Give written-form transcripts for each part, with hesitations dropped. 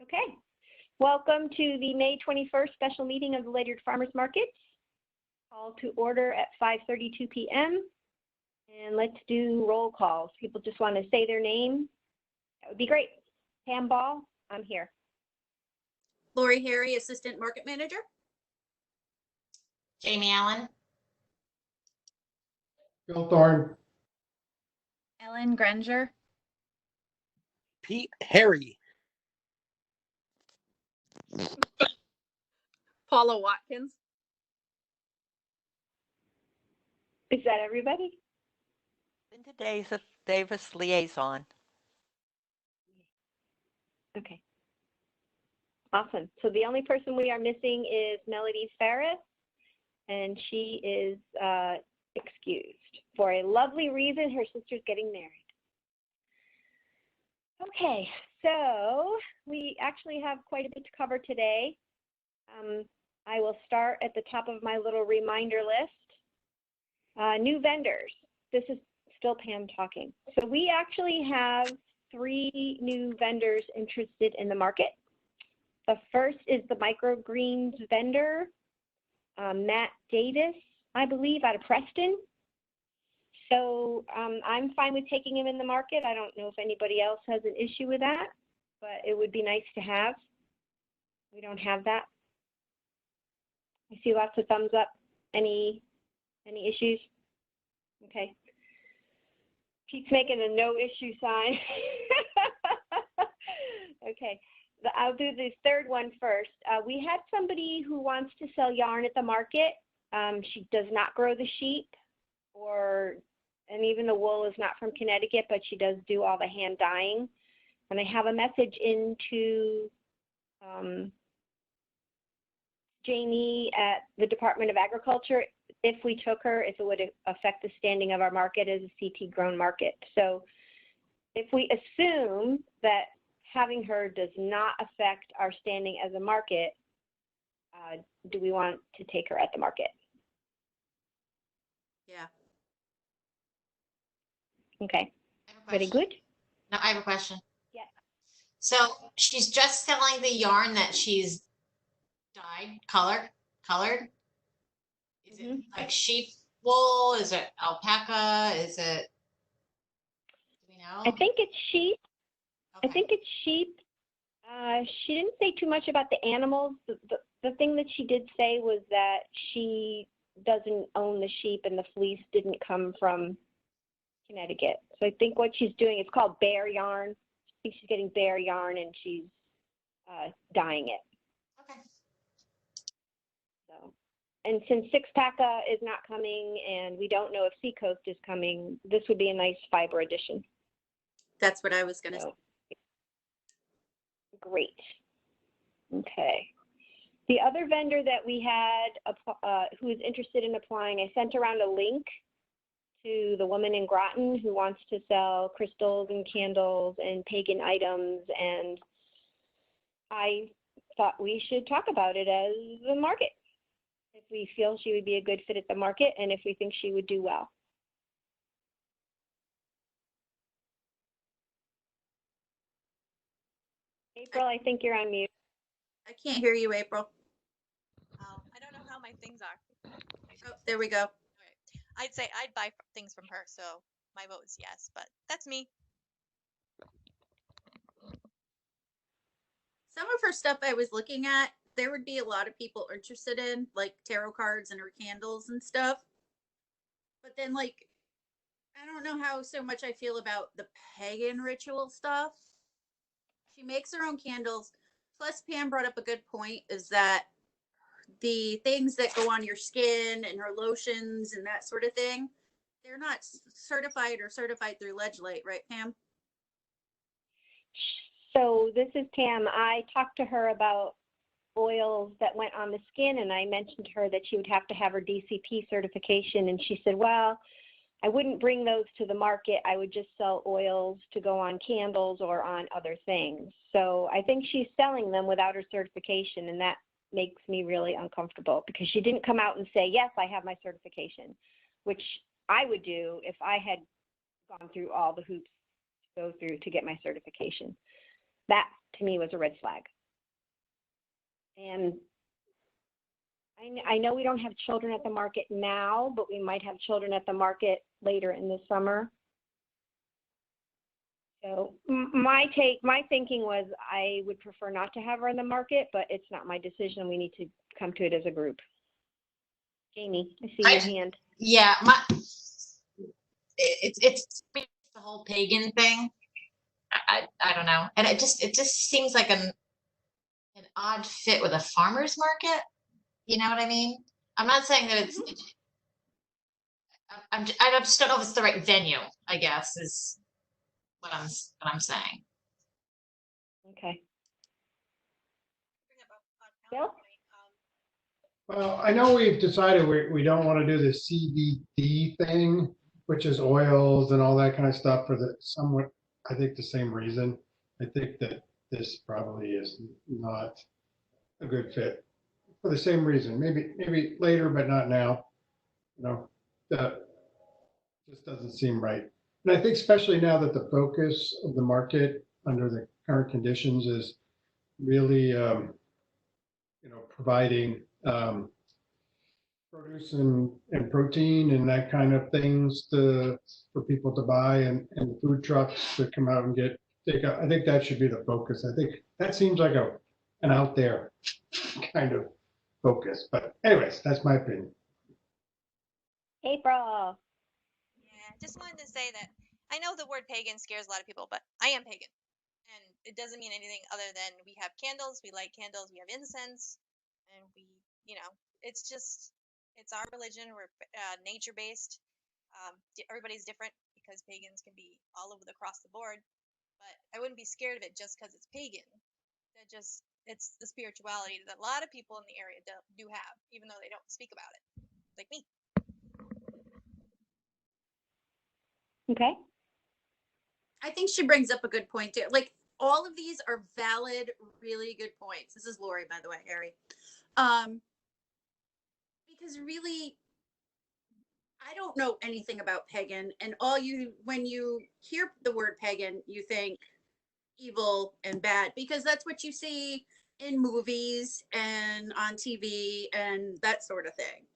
Okay, welcome to the May 21st special meeting of the Ledyard Farmers Market. Call to order at 5:32 p.m. And let's do roll calls. People just want to say their name. That would be great. Pam Ball, I'm here. Lori Harry, Assistant Market Manager. Jamie Allen. Bill Thorne. Ellen Granger. Pete Harry. Paula Watkins. Is that everybody? Linda Davis liaison. Okay. Awesome. So the only person we are missing is Melody Ferris, and she is excused for a lovely reason. Her sister's getting married. Okay, so we actually have quite a bit to cover today. I will start at the top of my little reminder list. New vendors. This is still Pam talking. So we actually have 3 new vendors interested in the market. The first is the microgreens vendor, Matt Davis, I believe, out of Preston. So I'm fine with taking him in the market. I don't know if anybody else has an issue with that, but it would be nice to have. We don't have that. I see lots of thumbs up. Any issues? Okay. Pete's making a no issue sign. Okay. I'll do the third one first. We had somebody who wants to sell yarn at the market. She does not grow the sheep, and even the wool is not from Connecticut, but she does do all the hand dyeing. And I have a message into Jamie at the Department of Agriculture if we took her, if it would affect the standing of our market as a CT grown market. So if we assume that having her does not affect our standing as a market, do we want to take her at the market? Yeah. Okay. Very good. No, I have a question. Yeah. So she's just selling the yarn that she's dyed, colored. Is it like sheep wool? Is it alpaca? Is it? Do we know? I think it's sheep. Okay. I think it's sheep. She didn't say too much about the animals. The thing that she did say was that she doesn't own the sheep and the fleece didn't come from Connecticut. So I think what she's doing, it's called bear yarn. I think she's getting bear yarn and she's dyeing it. Okay. So, and since Six-Packa is not coming and we don't know if Seacoast is coming, this would be a nice fiber addition. That's what I was going to say. Great. Okay. The other vendor that we had who is interested in applying, I sent around a link to the woman in Groton who wants to sell crystals and candles and pagan items, and I thought we should talk about it as the market, if we feel she would be a good fit at the market and if we think she would do well. April, I think you're on mute. I can't hear you, April. I don't know how my things are. Oh, there we go. Okay. I'd say I'd buy things from her, so my vote is yes, but that's me. Some of her stuff I was looking at, there would be a lot of people interested in, like tarot cards and her candles and stuff. But then, like, I don't know how so much I feel about the pagan ritual stuff. She makes her own candles. Plus, Pam brought up a good point, is that the things that go on your skin and her lotions and that sort of thing, they're not certified through Ledgelite, right, Pam? So this is Pam. I talked to her about oils that went on the skin, and I mentioned to her that she would have to have her DCP certification, and she said, well, I wouldn't bring those to the market. I would just sell oils to go on candles or on other things. So I think she's selling them without her certification, and that makes me really uncomfortable because she didn't come out and say, yes, I have my certification, which I would do if I had gone through all the hoops to go through to get my certification. That to me was a red flag. And I know we don't have children at the market now, but we might have children at the market later in the summer. So my thinking was I would prefer not to have her in the market, but it's not my decision. We need to come to it as a group. Jamie, I see your hand. Yeah, it's the whole pagan thing. I don't know, and it just seems like an odd fit with a farmer's market. You know what I mean? I'm not saying that it's. I just don't know if it's the right venue. I guess is what I'm saying. Okay. Bill? Well, I know we've decided we don't want to do the CBD thing, which is oils and all that kind of stuff for the somewhat, I think the same reason. I think that this probably is not a good fit for the same reason. Maybe later, but not now. You know, that just doesn't seem right. And I think especially now that the focus of the market under the current conditions is really, providing produce and protein and that kind of things for people to buy and the food trucks to come out and I think that should be the focus. I think that seems like an out there kind of focus. But anyways, that's my opinion. April. Yeah, just wanted to say that I know the word pagan scares a lot of people, but I am pagan. And it doesn't mean anything other than we have candles, we light candles, we have incense, and it's our religion. We're nature-based. Everybody's different because pagans can be all over across the board. But I wouldn't be scared of it just because it's pagan. It's the spirituality that a lot of people in the area do have, even though they don't speak about it, like me. Okay. I think she brings up a good point too. Like all of these are valid, really good points. This is Lori, by the way, Harry. Because really, I don't know anything about pagan, and when you hear the word pagan, you think evil and bad because that's what you see in movies and on TV and that sort of thing.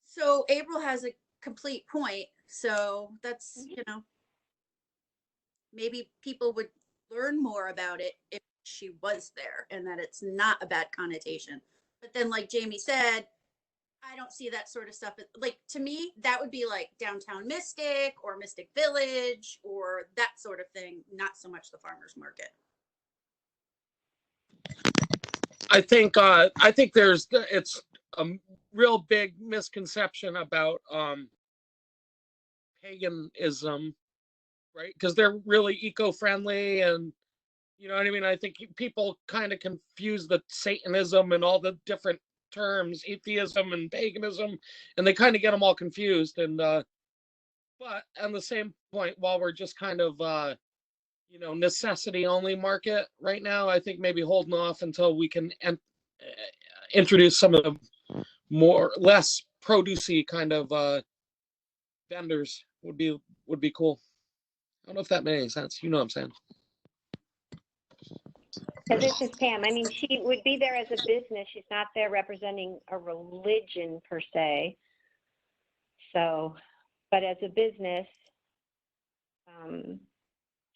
So April has a complete point. So that's, maybe people would learn more about it if she was there and that it's not a bad connotation. But then, like Jamie said, I don't see that sort of stuff. Like, to me, that would be like Downtown Mystic or Mystic Village or that sort of thing, not so much the farmer's market. I think it's a real big misconception about paganism, right? Because they're really eco-friendly and you know what I mean? I think people kind of confuse the Satanism and all the different terms, atheism and paganism, and they kind of get them all confused. And but on the same point, while we're just kind of necessity only market right now, I think maybe holding off until we can introduce some of the less producey kind of vendors would be cool. I don't know if that made any sense. You know what I'm saying? So this is Pam. I mean, she would be there as a business. She's not there representing a religion per se. So, but as a business,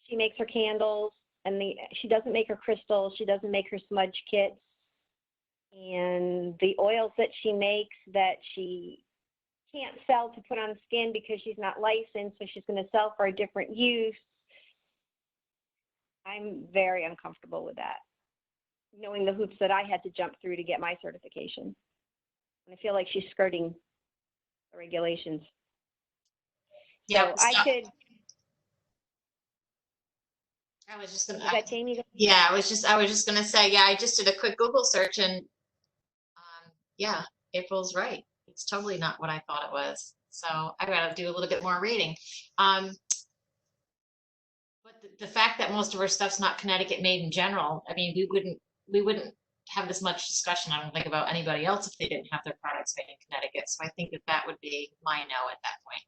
she makes her candles, and she doesn't make her crystals. She doesn't make her smudge kits. And the oils that she makes that she can't sell to put on skin because she's not licensed, so she's going to sell for a different use. I'm very uncomfortable with that, knowing the hoops that I had to jump through to get my certification. And I feel like she's skirting the regulations. Yeah, so I was just gonna. Is that Jamie? Yeah, I was just gonna say. Yeah, I just did a quick Google search, and yeah, April's right. It's totally not what I thought it was. So I gotta do a little bit more reading. But the fact that most of our stuff's not Connecticut made in general, I mean, we wouldn't have this much discussion, I don't think, about anybody else if they didn't have their products made in Connecticut. So I think that would be my no at that point.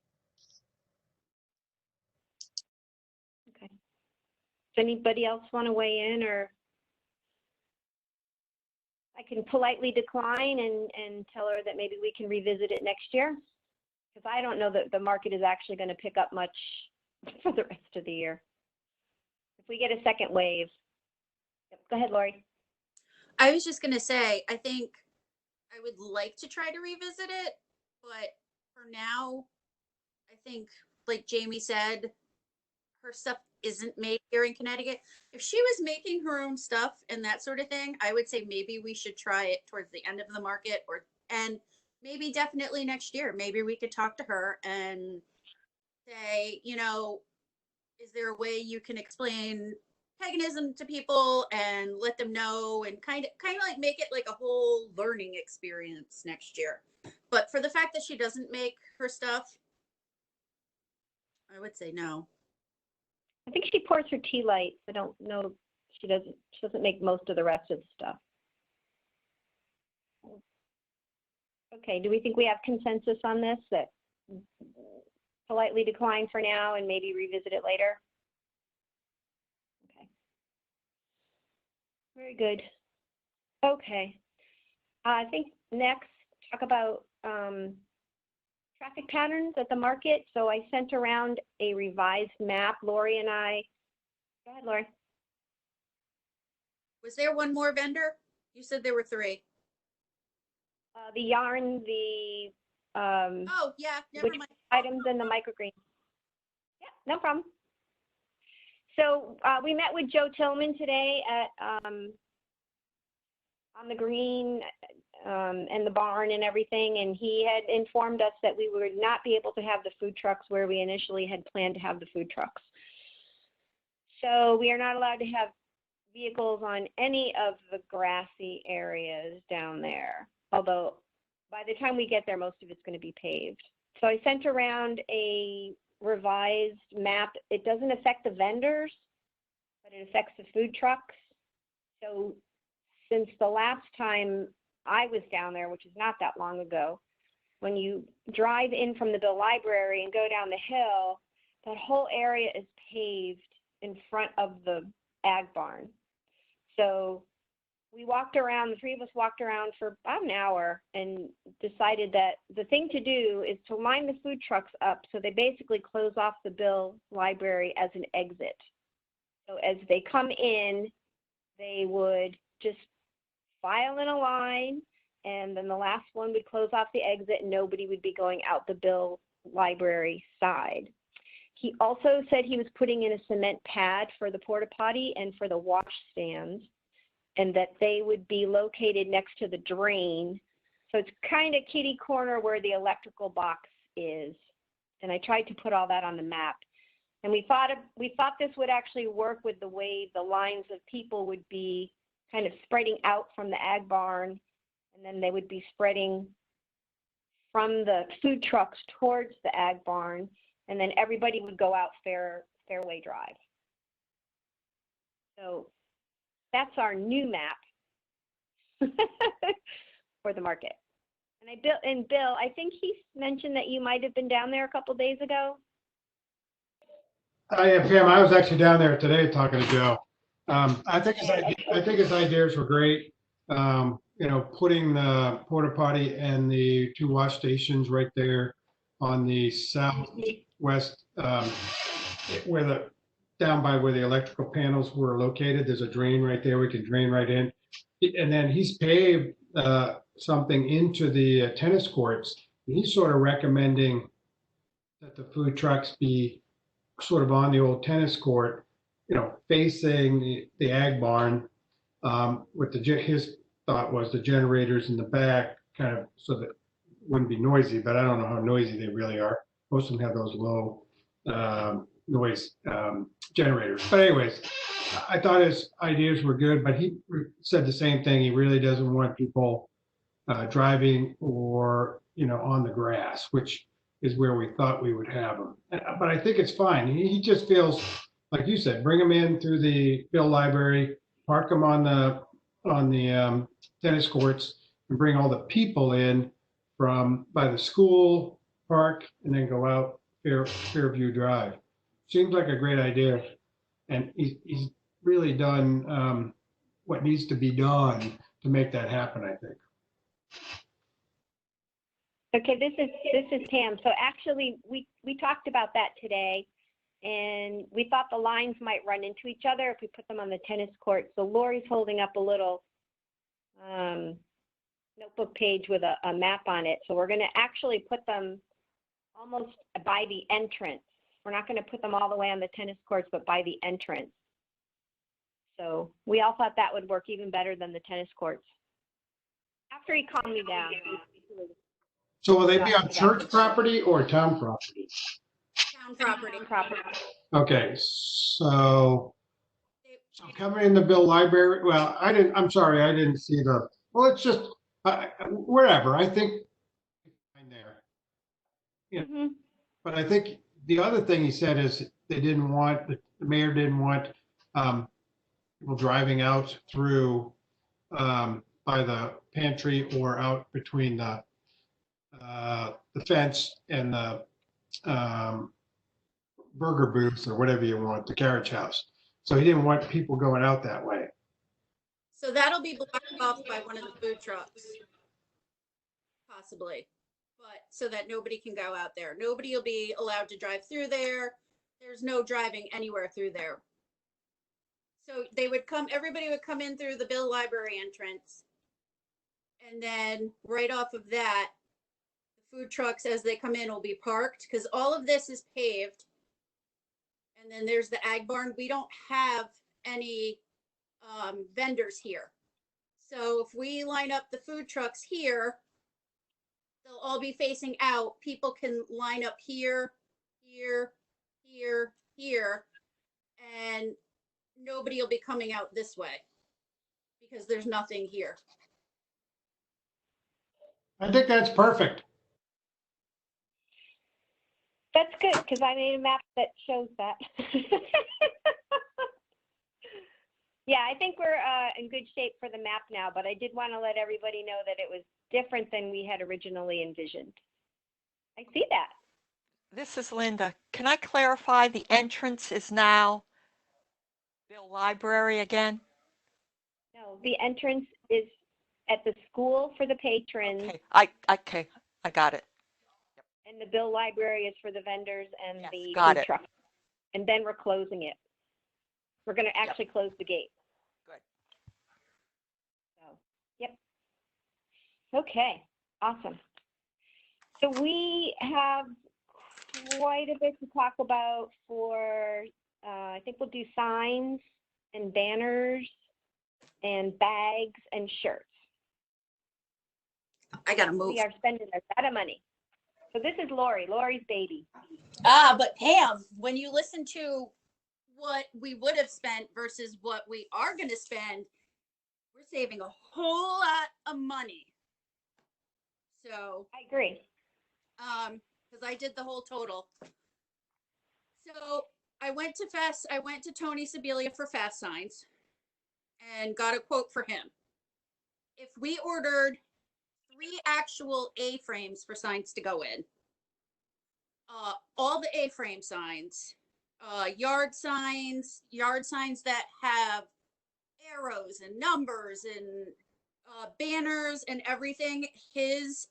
Okay. anybody else want to weigh in, or I can politely decline and tell her that maybe we can revisit it next year? Because I don't know that the market is actually going to pick up much for the rest of the year. If we get a second wave. Yep, go ahead, Lori. I was just gonna say, I think I would like to try to revisit it, but for now, I think, like Jamie said, her stuff isn't made here in Connecticut. If she was making her own stuff and that sort of thing, I would say maybe we should try it towards the end of the market, and maybe definitely next year. Maybe we could talk to her and say, is there a way you can explain paganism to people and let them know, and kind of like make it like a whole learning experience next year. But for the fact that she doesn't make her stuff, I would say no. I think she pours her tea lights. I don't know. She doesn't make most of the rest of the stuff. Okay, do we think we have consensus on this, that politely decline for now and maybe revisit it later? Okay. Very good. Okay. I think next, talk about traffic patterns at the market. So I sent around a revised map. Lori and I, go ahead, Lori. Was there one more vendor? You said there were 3. The yarn, the Oh yeah, never mind. items, and the microgreens. Yeah, no problem. So we met with Joe Tillman today at on the green and the barn and everything, and he had informed us that we would not be able to have the food trucks where we initially had planned to have the food trucks. So we are not allowed to have vehicles on any of the grassy areas down there, although by the time we get there, most of it's going to be paved. So I sent around a revised map. It doesn't affect the vendors, but it affects the food trucks. So since the last time I was down there, which is not that long ago, when you drive in from the Bill Library and go down the hill, that whole area is paved in front of the ag barn. So we walked around, the 3 of us walked around for about an hour and decided that the thing to do is to line the food trucks up so they basically close off the Bill Library as an exit. So as they come in, they would just file in a line, and then the last one would close off the exit and nobody would be going out the Bill Library side. He also said he was putting in a cement pad for the porta potty and for the wash stands, and that they would be located next to the drain. So it's kind of kitty corner where the electrical box is. And I tried to put all that on the map. And we thought this would actually work with the way the lines of people would be kind of spreading out from the ag barn, and then they would be spreading from the food trucks towards the ag barn, and then everybody would go out Fairway Drive. So that's our new map for the market. And Bill, I think he mentioned that you might have been down there a couple of days ago. Yeah, Pam, I was actually down there today talking to Joe. I think his ideas were great. Putting the porta potty and the 2 wash stations right there on the southwest, down by where the electrical panels were located. There's a drain right there. We can drain right in. And then he's paved something into the tennis courts. He's sort of recommending that the food trucks be sort of on the old tennis court, facing the ag barn, with his thought was the generators in the back, kind of so that it wouldn't be noisy, but I don't know how noisy they really are. Most of them have those low noise generators. But anyways, I thought his ideas were good, but he said the same thing. He really doesn't want people driving or, on the grass, which is where we thought we would have them. But I think it's fine. He just feels, like you said, bring them in through the Bill Library, park them on the tennis courts, and bring all the people in from by the school park, and then go out Fairview Drive. Seems like a great idea. And he's really done what needs to be done to make that happen, I think. Okay, this is Pam. So actually, we talked about that today, and we thought the lines might run into each other if we put them on the tennis court. So Lori's holding up a little notebook page with a map on it. So we're going to actually put them almost by the entrance. We're not going to put them all the way on the tennis courts, but by the entrance. So we all thought that would work even better than the tennis courts. After he calmed me down. So will they be on church property or town property? Town property. Okay, so coming in the Bill Library, well, I'm sorry, I didn't see well, it's just, wherever, I think, there. Yeah. Mm-hmm. But I think the other thing he said is the mayor didn't want people driving out through by the pantry or out between the fence and the burger booth or whatever you want, the carriage house. So he didn't want people going out that way. So that'll be blocked off by one of the food trucks, possibly, but so that nobody can go out there. Nobody will be allowed to drive through there. There's no driving anywhere through there. So everybody would come in through the Bill Library entrance. And then right off of that, the food trucks as they come in will be parked because all of this is paved. And then there's the ag barn. We don't have any vendors here. So if we line up the food trucks here, they'll all be facing out. People can line up here, here, here, here, and nobody will be coming out this way because there's nothing here. I think that's perfect. That's good, because I made a map that shows that. Yeah, I think we're in good shape for the map now, but I did want to let everybody know that it was different than we had originally envisioned. I see that. This is Linda. Can I clarify the entrance is now Bill Library again? No, the entrance is at the school for the patrons. Okay, I got it. And the Bill Library is for the vendors and Yes, the got food it. truck. And then we're closing it. We're going to actually close the gate. Good. So, yep. Okay, awesome. So we have quite a bit to talk about for, I think we'll do signs and banners and bags and shirts. I gotta move. We are spending a lot of money. So this is Lori's baby. But Pam, when you listen to what we would have spent versus what we are going to spend, we're saving a whole lot of money. So I agree. because I did the whole total. So I went to Tony Sibilia for fast signs and got a quote for him. If we ordered 3 actual A-frames for signs to go in, all the A-frame signs, yard signs that have arrows and numbers and banners and everything, his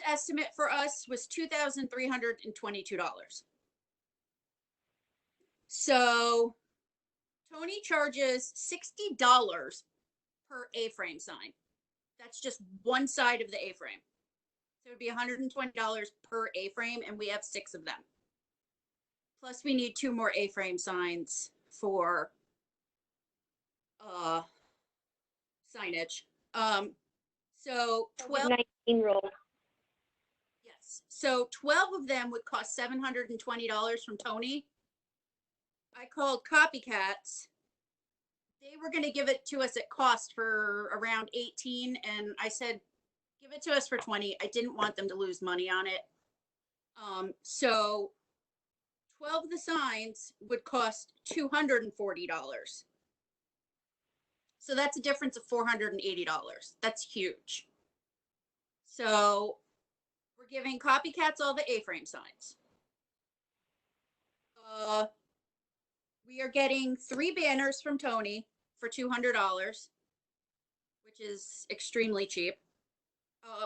estimate for us was $2,322. So Tony charges $60 per A-frame sign. That's just one side of the A-frame. So it would be $120 per A-frame, and we have 6 of them. Plus, we need 2 more A-frame signs for signage. So 12. 19 rolls. Yes. So 12 of them would cost $720 from Tony. I called Copycats. They were going to give it to us at cost for around 18, and I said, give it to us for 20. I didn't want them to lose money on it. So 12 of the signs would cost $240. So that's a difference of $480. That's huge. So we're giving Copycats all the A-frame signs. are getting 3 banners from Tony for $200, which is extremely cheap.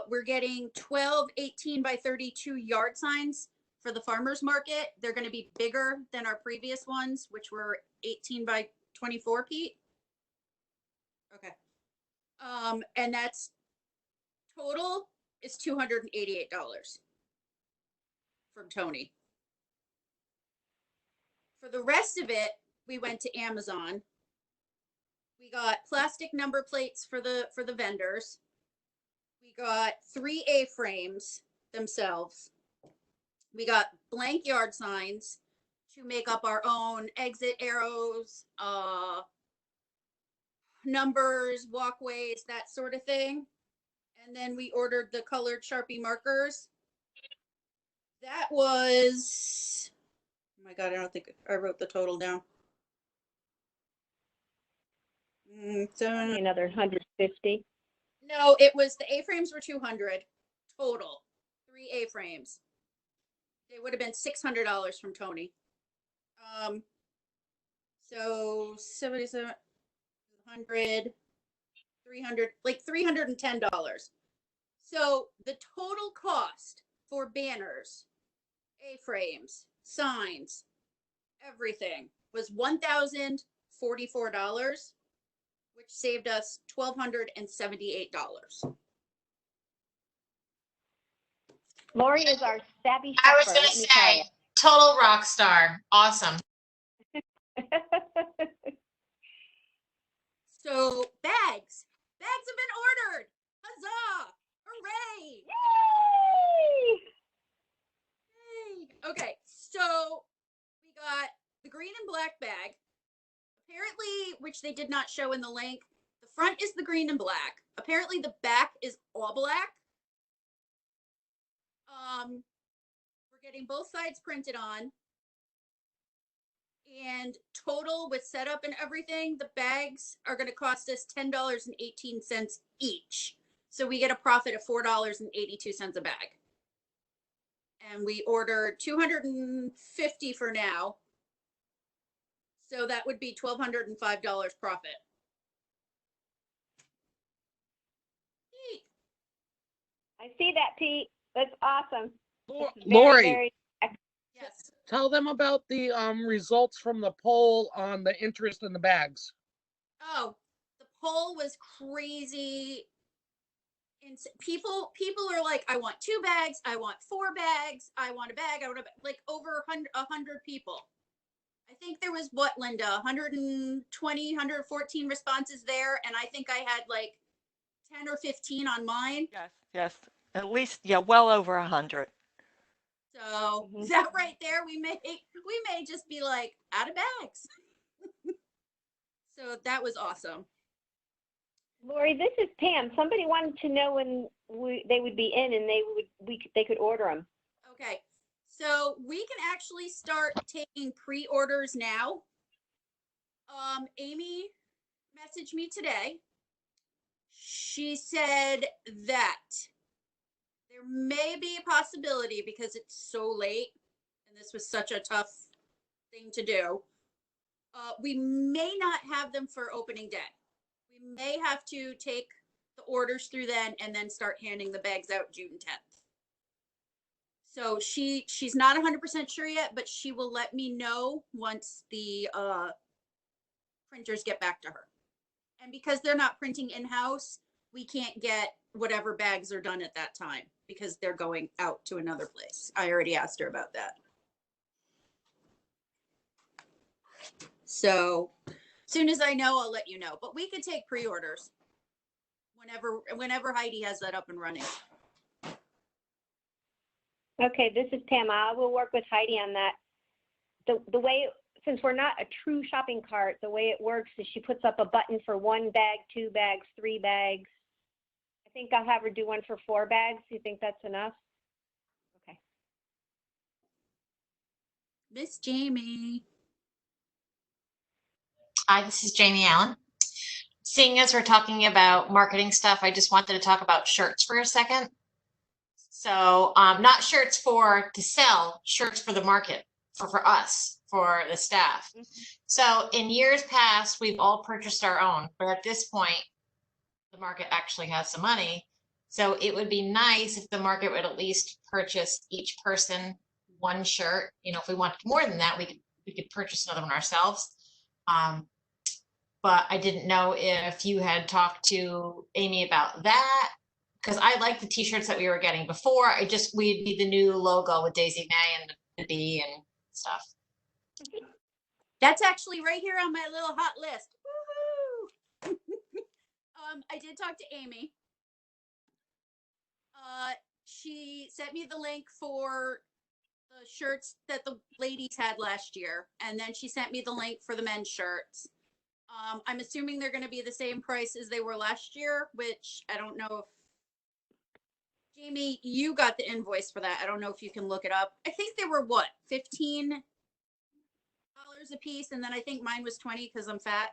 We're getting 12 18 by 32 yard signs for the farmers market. They're going to be bigger than our previous ones, which were 18 by 24, Pete. Okay. And that's total is $288 from Tony. For the rest of it, we went to Amazon. We got plastic number plates for the vendors. We got 3 A-frames themselves. We got blank yard signs to make up our own exit arrows, numbers, walkways, that sort of thing. And then we ordered the colored Sharpie markers. That was, oh my God, I don't think I wrote the total down. Another 150. No, it was the A-frames were 200 total. 3 A-frames. They would have been $600 from Tony. So 77, 100, 300, like $310. So the total cost for banners, A-frames, signs, everything was $1,044, which saved us $1,278. Lori is our savvy I was shopper, gonna let me tell say, total rock star. Awesome. you. So bags have been ordered. Huzzah! Hooray! Yay! Yay! Okay, so we got the green and black bag. Apparently, which they did not show in the link, the front is the green and black. Apparently, the back is all black. We're getting both sides printed on. And total with setup and everything, the bags are going to cost us $10.18 each. So we get a profit of $4.82 a bag. And we ordered 250 for now. So that would be $1,205 profit. Neat. I see that, Pete. That's awesome. It's very, Lori, very Yes. tell them about the results from the poll on the interest in the bags. Oh, the poll was crazy. And people are like, I want 2 bags, I want 4 bags, I want a bag, I want a bag. Like over 100 people. I think there was what, Linda, 120, 114 responses there, and I think I had like 10 or 15 on mine. Yes. At least, yeah, well over 100. So that right there, we may just be like out of bags. So that was awesome. Lori, this is Pam. Somebody wanted to know when they would be in, and they could order them. Okay, so we can actually start taking pre-orders now. Amy messaged me today. She said that there may be a possibility, because it's so late and this was such a tough thing to do. We may not have them for opening day. We may have to take the orders through then and then start handing the bags out June 10th. So she's not 100% sure yet, but she will let me know once the printers get back to her. And because they're not printing in-house, we can't get whatever bags are done at that time because they're going out to another place. I already asked her about that. So as soon as I know, I'll let you know. But we could take pre-orders whenever Heidi has that up and running. Okay, this is Pam. I will work with Heidi on that. The way, since we're not a true shopping cart, the way it works is she puts up a button for 1 bag, 2 bags, 3 bags. I think I'll have her do one for 4 bags. You think that's enough? Okay. Miss Jamie. Hi, this is Jamie Allen. Seeing as we're talking about marketing stuff, I just wanted to talk about shirts for a second. So not shirts to sell, shirts for the market, for us. for the staff. So in years past, we've all purchased our own, but at this point, the market actually has some money. So it would be nice if the market would at least purchase each person one shirt. You know, if we wanted more than that, we could purchase another one ourselves. But I didn't know if you had talked to Amy about that, because I like the t-shirts that we were getting before. We'd need the new logo with Daisy May and the bee and stuff. That's actually right here on my little hot list. Woohoo! I did talk to Amy. She sent me the link for the shirts that the ladies had last year, and then she sent me the link for the men's shirts. I'm assuming they're going to be the same price as they were last year, which I don't know if Jamie, you got the invoice for that. I don't know if you can look it up. I think they were what, $15 a piece, and then I think mine was 20 because I'm fat.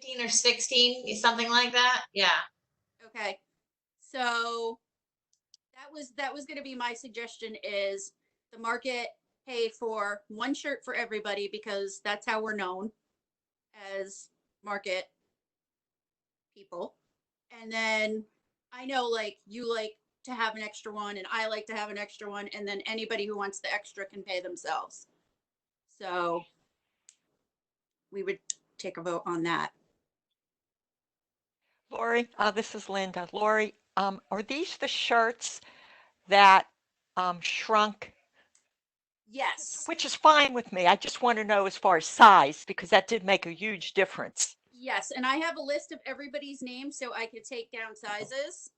15 or 16, something like that. Yeah. Okay. So that was going to be my suggestion, is the market pay for one shirt for everybody, because that's how we're known as market people. And then I know, like, you like to have an extra one and I like to have an extra one, and then anybody who wants the extra can pay themselves. So we would take a vote on that. Lori, this is Linda. Lori, are these the shirts that shrunk? Yes. Which is fine with me. I just want to know as far as size, because that did make a huge difference. Yes, and I have a list of everybody's names so I could take down sizes.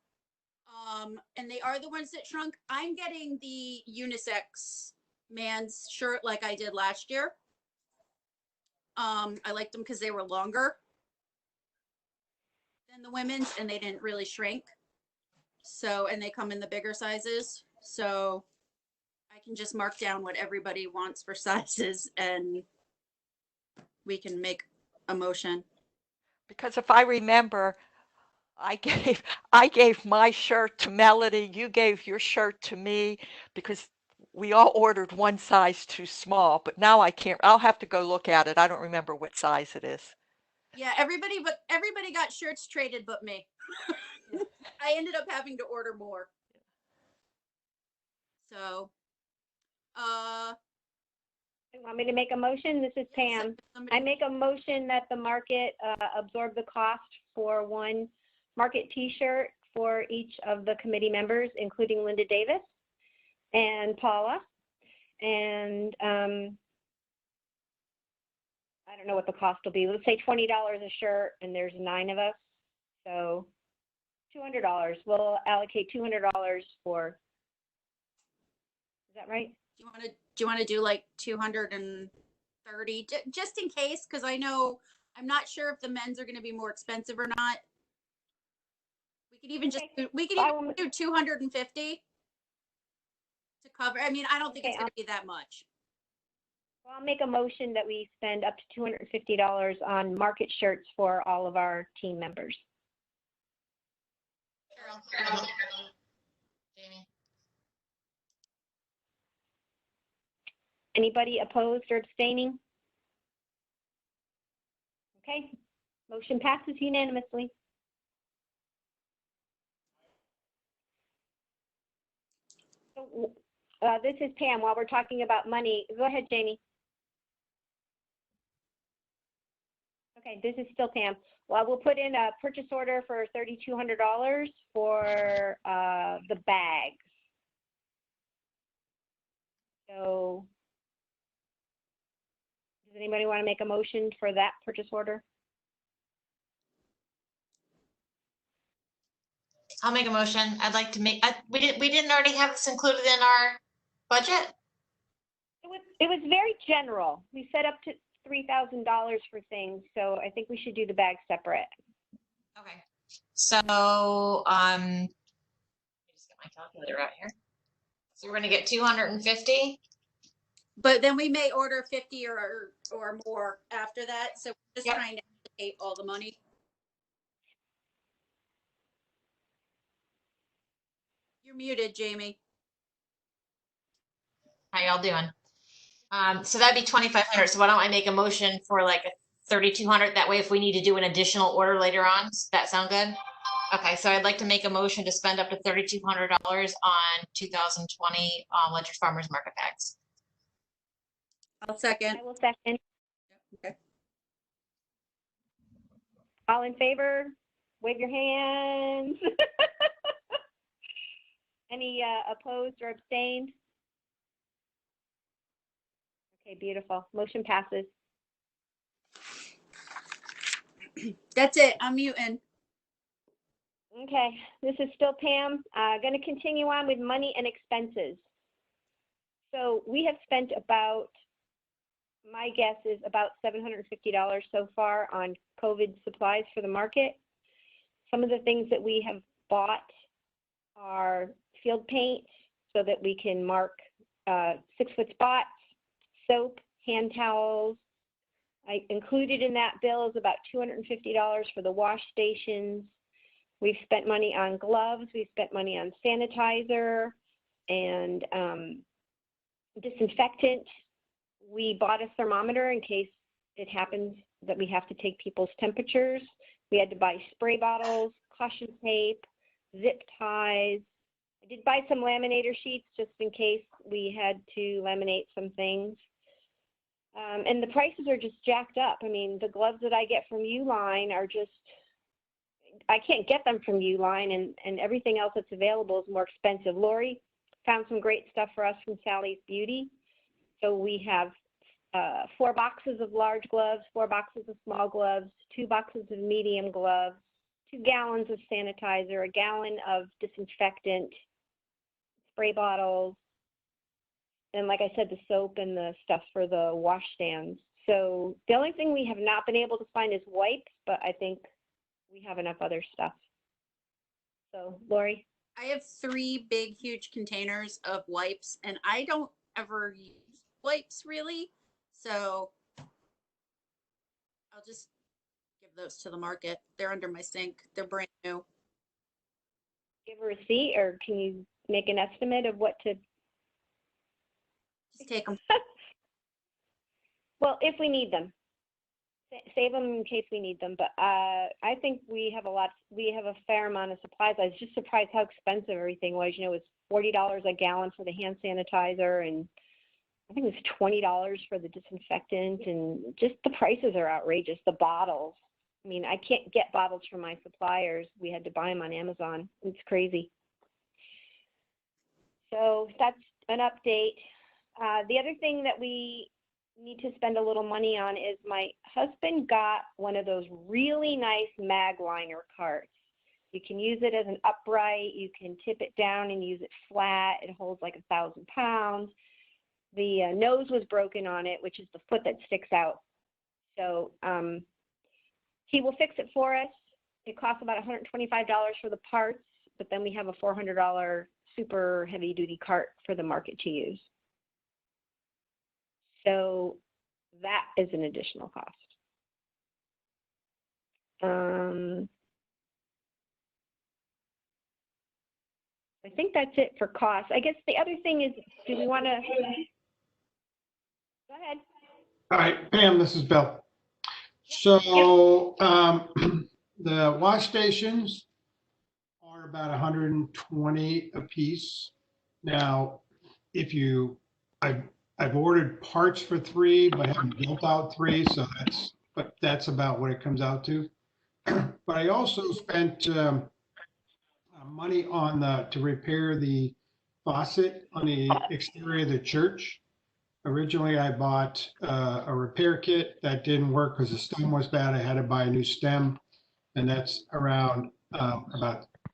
And they are the ones that shrunk. I'm getting the unisex man's shirt like I did last year. I liked them because they were longer than the women's and they didn't really shrink. So, and they come in the bigger sizes. So I can just mark down what everybody wants for sizes and we can make a motion. Because if I remember, I gave my shirt to Melody, you gave your shirt to me, because we all ordered one size too small, but now I can't. I'll have to go look at it. I don't remember what size it is. Yeah, everybody got shirts traded but me. I ended up having to order more. So, You want me to make a motion? This is Pam. I make a motion that the market absorb the cost for one market t-shirt for each of the committee members, including Linda Davis and Paula. And I don't know what the cost will be. Let's say $20 a shirt, and there's 9 of us. So $200. We'll allocate $200 for, is that right? do you want to do like 230 just in case? Because I'm not sure if the men's are going to be more expensive or not. We could even do 250 to cover. I mean, I don't think it's going to be that much. Well, I'll make a motion that we spend up to $250 on market shirts for all of our team members. Jamie. Anybody opposed or abstaining? Okay, motion passes unanimously. So, this is Pam. While we're talking about money, go ahead, Jamie. Okay, this is still Pam. Well, we'll put in a purchase order for $3,200 for the bags. So, does anybody want to make a motion for that purchase order? I'll make a motion. I'd like to make, we didn't already have this included in our budget? It was very general. We set up to $3,000 for things, so I think we should do the bag separate. Okay. So, let me just get my calculator out here. So we're gonna get 250. But then we may order 50 or more after that. So we're just trying to allocate all the money. You're muted, Jamie. How y'all doing? So that'd be 2,500. So why don't I make a motion for like a 3,200? That way, if we need to do an additional order later on, does that sound good? Okay, so I'd like to make a motion to spend up to $3,200 on 2020 Ledger Farmers Market bags. I'll second. I will second. Okay. All in favor? Wave your hands. Any opposed or abstained? Okay, beautiful. Motion passes. That's it. I'm muting. Okay, this is still Pam. Going to continue on with money and expenses. So we have spent about, my guess is about $750 so far on COVID supplies for the market. Some of the things that we have bought are field paint so that we can mark 6-foot spots, soap, hand towels. I included in that bill is about $250 for the wash stations. We've spent money on gloves. We've spent money on sanitizer and disinfectant. We bought a thermometer in case it happens that we have to take people's temperatures. We had to buy spray bottles, caution tape, zip ties. I did buy some laminator sheets just in case we had to laminate some things. And the prices are just jacked up. I mean, the gloves that I get from Uline are just, I can't get them from Uline, and everything else that's available is more expensive. Lori found some great stuff for us from Sally's Beauty. So we have 4 boxes of large gloves, 4 boxes of small gloves, 2 boxes of medium gloves, 2 gallons of sanitizer, a gallon of disinfectant, spray bottles, and like I said, the soap and the stuff for the wash stands. So the only thing we have not been able to find is wipes, but I think we have enough other stuff. So, Lori? I have 3 big, huge containers of wipes, and I don't ever use wipes really. So I'll just give those to the market. They're under my sink. They're brand new. Give a receipt, or can you make an estimate of what to? Just take them. Well, if we need them, save them in case we need them. But I think we have a fair amount of supplies. I was just surprised how expensive everything was. You know, it was $40 a gallon for the hand sanitizer, and I think it was $20 for the disinfectant, and just the prices are outrageous. The bottles. I mean, I can't get bottles from my suppliers. We had to buy them on Amazon. It's crazy. So that's an update. The other thing that we need to spend a little money on is my husband got one of those really nice mag liner carts. You can use it as an upright. You can tip it down and use it flat. It holds like 1,000 pounds. The nose was broken on it, which is the foot that sticks out. So he will fix it for us. It costs about $125 for the parts, but then we have a $400 super heavy duty cart for the market to use. So that is an additional cost. I think that's it for costs. I guess the other thing is, do we want to? Go ahead. All right, Pam, this is Bill. So the wash stations are about 120 a piece. Now, I've ordered parts for 3, but I haven't built out 3, so that's about what it comes out to. But I also spent money on to repair the faucet on the exterior of the church. Originally, I bought a repair kit that didn't work because the stem was bad. I had to buy a new stem, and that's around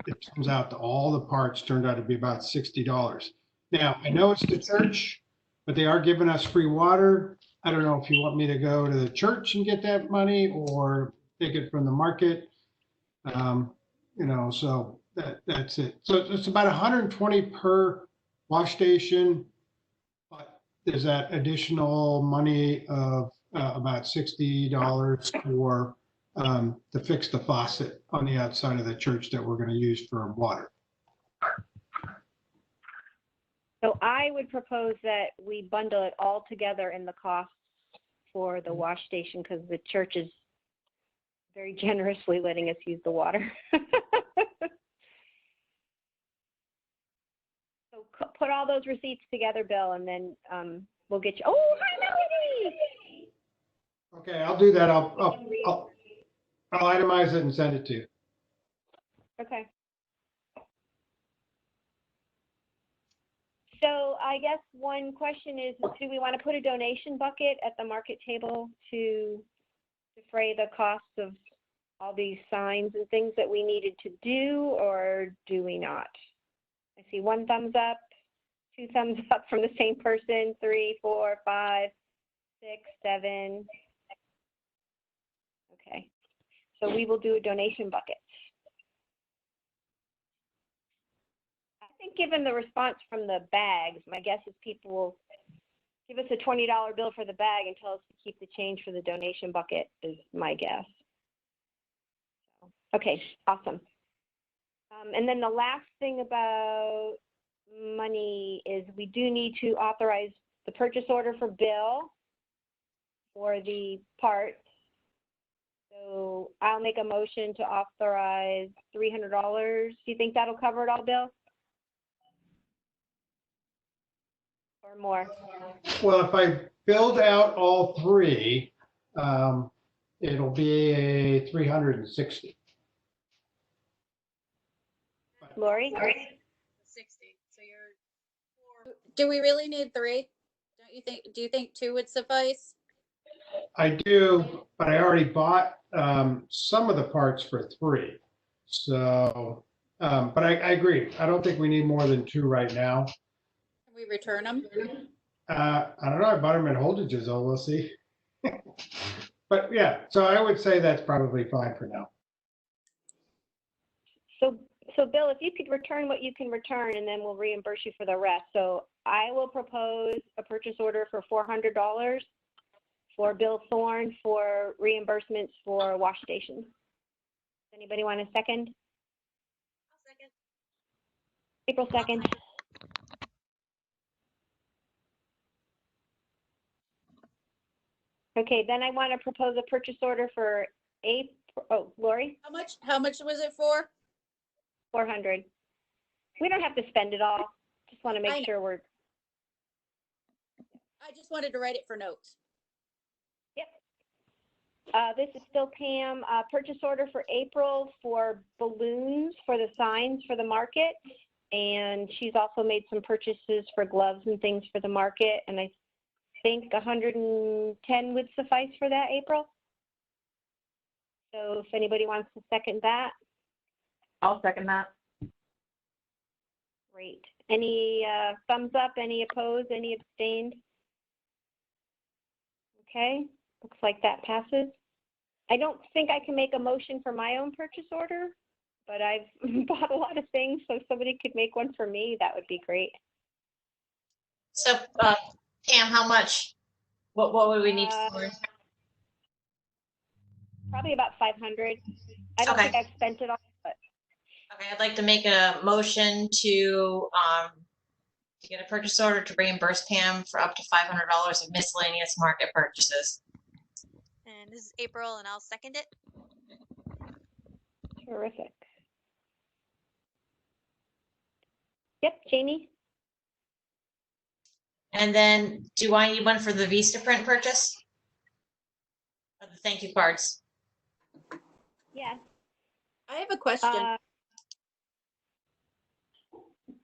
it turns out that all the parts turned out to be about $60. Now, I know it's the church, but they are giving us free water. I don't know if you want me to go to the church and get that money or take it from the market. So that's it. So it's about 120 per wash station, but there's that additional money of about $60 for to fix the faucet on the outside of the church that we're going to use for water. So I would propose that we bundle it all together in the cost for the wash station because the church is very generously letting us use the water. So put all those receipts together, Bill, and then we'll get you. Oh, hi, Melody. Okay, I'll do that. I'll itemize it and send it to you. Okay. So I guess one question is, do we want to put a donation bucket at the market table to defray the costs of all these signs and things that we needed to do, or do we not? I see 1 thumbs up, 2 thumbs up from the same person, 3, 4, 5, 6, 7. Okay, so we will do a donation bucket. I think given the response from the bags, my guess is people will give us a $20 bill for the bag and tell us to keep the change for the donation bucket is my guess. Okay, awesome. And then the last thing about money is we do need to authorize the purchase order for Bill for the parts. So I'll make a motion to authorize $300. Do you think that'll cover it all, Bill? Or more? Well, if I build out all 3, it'll be a 360. Lori? 60. So you're 4. Do we really need 3? Don't you think? Do you think 2 would suffice? I do, but I already bought some of the parts for 3. So, but I agree. I don't think we need more than 2 right now. Can we return them? I don't know. I bought them in holdages, so we'll see. But yeah, so I would say that's probably fine for now. So Bill, if you could return what you can return, and then we'll reimburse you for the rest. So I will propose a purchase order for $400 for Bill Thorne for reimbursements for wash stations. Does anybody want a second? I'll second. April 2nd. Okay, then I want to propose a purchase order for April. Oh, Lori? How much was it for? 400. We don't have to spend it all. Just want to I know. make sure we're. I just wanted to write it for notes. Yep. This is still Pam. Purchase order for April for balloons for the signs for the market. And she's also made some purchases for gloves and things for the market. And I think 110 would suffice for that, April. So if anybody wants to second that. I'll second that. Great. Any thumbs up, any opposed, any abstained? Okay, looks like that passes. I don't think I can make a motion for my own purchase order, but I've bought a lot of things, so if somebody could make one for me, that would be great. So, Pam, how much? What would we need for? Probably about 500. I don't Okay. think I've spent it all, but Okay, I'd like to make a motion to get a purchase order to reimburse Pam for up to $500 of miscellaneous market purchases. And this is April, and I'll second it. terrific. Yep, Jamie? And then, do I need one for the Vista print purchase? Of the thank you cards. Yes. I have a question.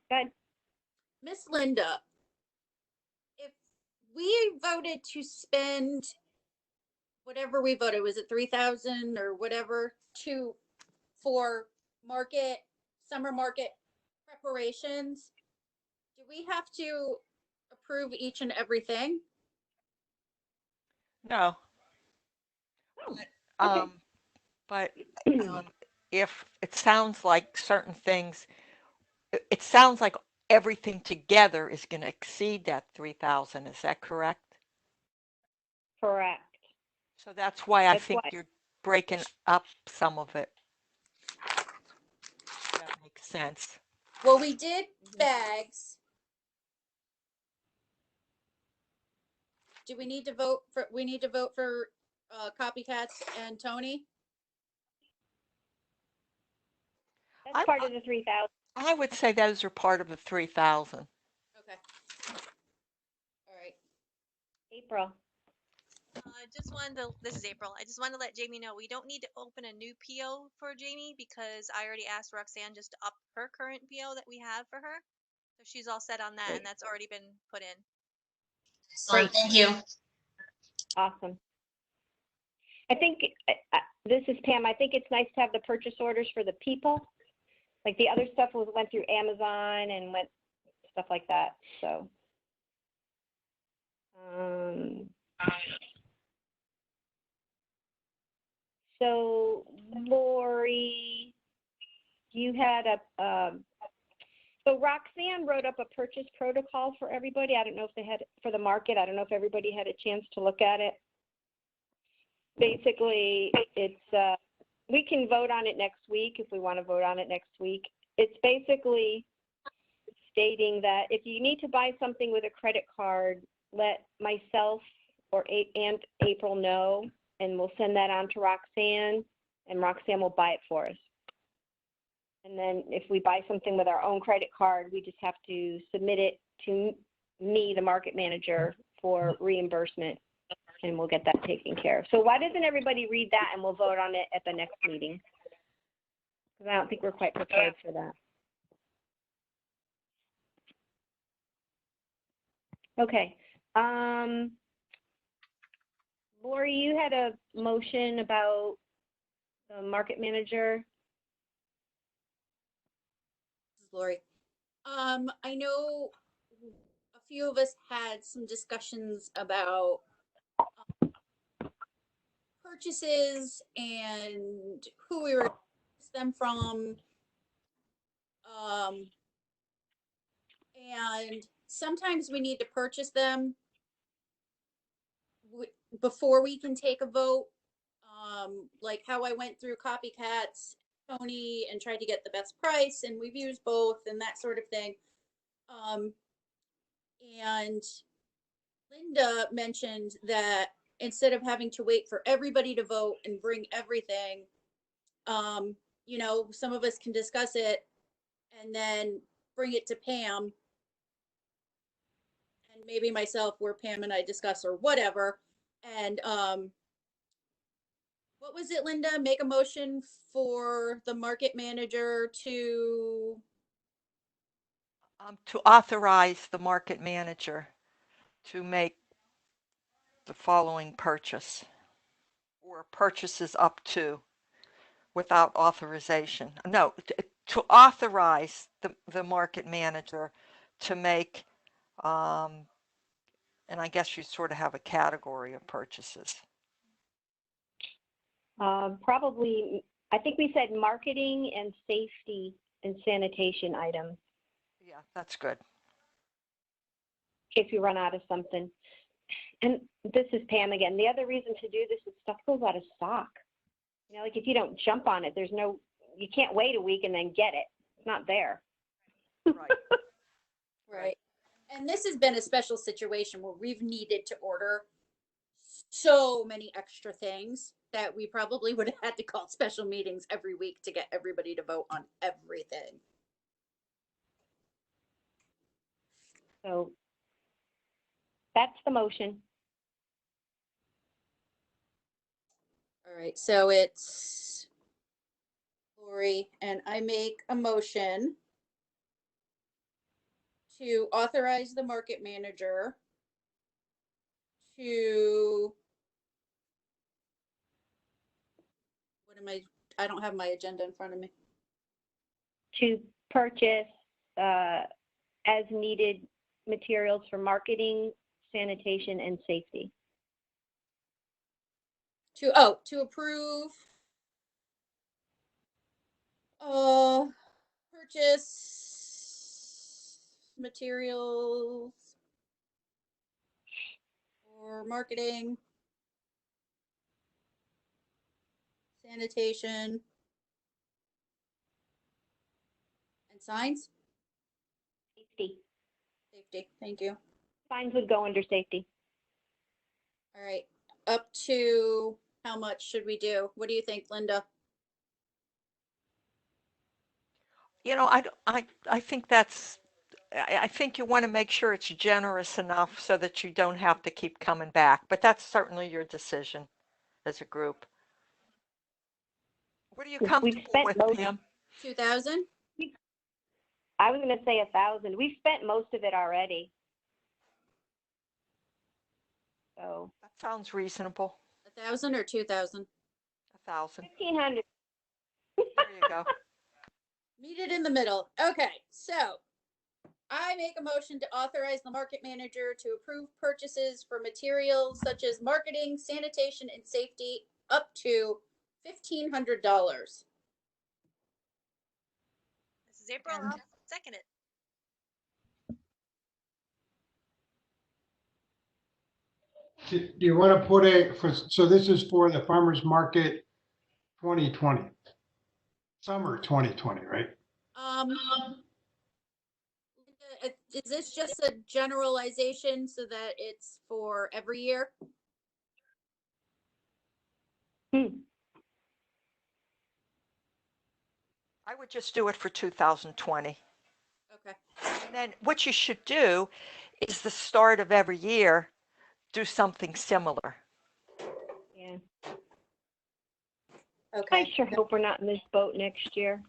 Good. Miss Linda, if we voted to spend whatever we voted, was it 3,000 or whatever for summer market preparations, do we have to approve each and everything? No. Okay. But if it sounds like certain things, it sounds like everything together is going to exceed that 3,000. Is that correct? Correct. So that's why I That's think why. you're breaking up some of it. That makes sense. Well, we did bags do we need to vote for, copycats and Tony? That's I, part of the 3,000. I would say those are part of the 3,000. Okay. All right. April. Just wanted to, this is April. I just wanted to let Jamie know we don't need to open a new PO for Jamie because I already asked Roxanne just to up her current PO that we have for her. So she's all set on that, Great. and that's already been put in. Excellent. Thank you. Awesome. I think, this is Pam, I think it's nice to have the purchase orders for the people. Like the other stuff went through Amazon and went stuff like that, so. So Lori, you had so Roxanne wrote up a purchase protocol for everybody. I don't know if they had, for the market, I don't know if everybody had a chance to look at it. Basically, it's, we can vote on it next week if we want to vote on it next week. It's basically stating that if you need to buy something with a credit card, let myself or and April know, and we'll send that on to Roxanne, and Roxanne will buy it for us. And then if we buy something with our own credit card, we just have to submit it to me, the market manager, for reimbursement, and we'll get that taken care of. So why doesn't everybody read that, and we'll vote on it at the next meeting? Because I don't think we're quite prepared for that. Okay. Lori, you had a motion about the market manager. This is Lori. I know a few of us had some discussions about purchases and who we were going to purchase them from. And sometimes we need to purchase them before we can take a vote. Like how I went through copycats, Tony, and tried to get the best price, and we've used both and that sort of thing. And Linda mentioned that instead of having to wait for everybody to vote and bring everything, you know, some of us can discuss it and then bring it to Pam, and maybe myself, where Pam and I discuss or whatever. And what was it, Linda? Make a motion for the market manager To authorize the market manager to make the following purchase or purchases up to without authorization. No, to authorize the market manager to make, and I guess you sort of have a category of purchases. Probably, I think we said marketing and safety and sanitation items, Yeah, that's good. in case we run out of something. And this is Pam again. The other reason to do this is stuff goes out of stock. You know, like if you don't jump on it, you can't wait a week and then get it. It's not there. Right. right. And this has been a special situation where we've needed to order so many extra things that we probably would have had to call special meetings every week to get everybody to vote on everything. So that's the motion. All right, so it's Lori, and I make a motion to authorize the market manager to, I don't have my agenda in front of me. To purchase as needed materials for marketing, sanitation, and safety. To approve purchase materials for marketing, sanitation, and signs. Safety. Safety, thank you. Signs would go under safety. All right. Up to how much should we do? What do you think, Linda? You know, I think I think you want to make sure it's generous enough so that you don't have to keep coming back. But that's certainly your decision as a group. What are you We've comfortable spent with, most, Pam? 2,000? I was going to say 1,000. We've spent most of it already. So That sounds reasonable. 1,000 or 2,000? 1,000. 1,500. There you go. Meet it in the middle. Okay, so I make a motion to authorize the market manager to approve purchases for materials such as marketing, sanitation, and safety up to $1,500. This is April. And- I'll second it. Do you want to put so this is for the farmer's market 2020, summer 2020, right? Is this just a generalization so that it's for every year? Hmm. I would just do it for 2020. Okay. And then what you should do is the start of every year, do something similar. Yeah. Okay. I sure hope we're not in this boat next year.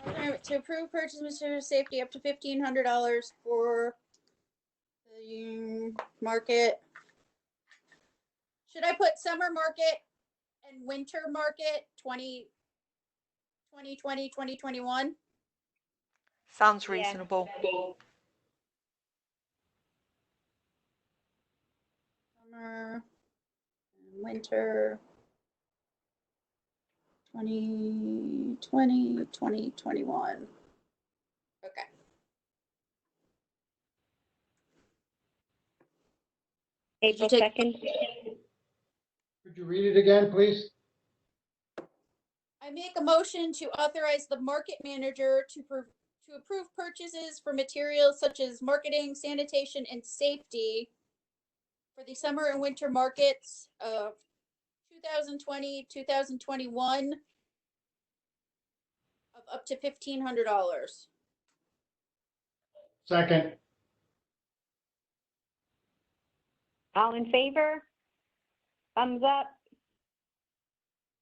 Okay, to approve purchase material safety up to $1,500 for the market. Should I put summer market and winter market 2020, 2021? Sounds Yeah. reasonable. Summer and winter 2020, 2021. Okay. April take- 2nd. Could you read it again, please? I make a motion to authorize the market manager to approve purchases for materials such as marketing, sanitation, and safety for the summer and winter markets of 2020, 2021 of up to $1,500. Second, All in favor? Thumbs up?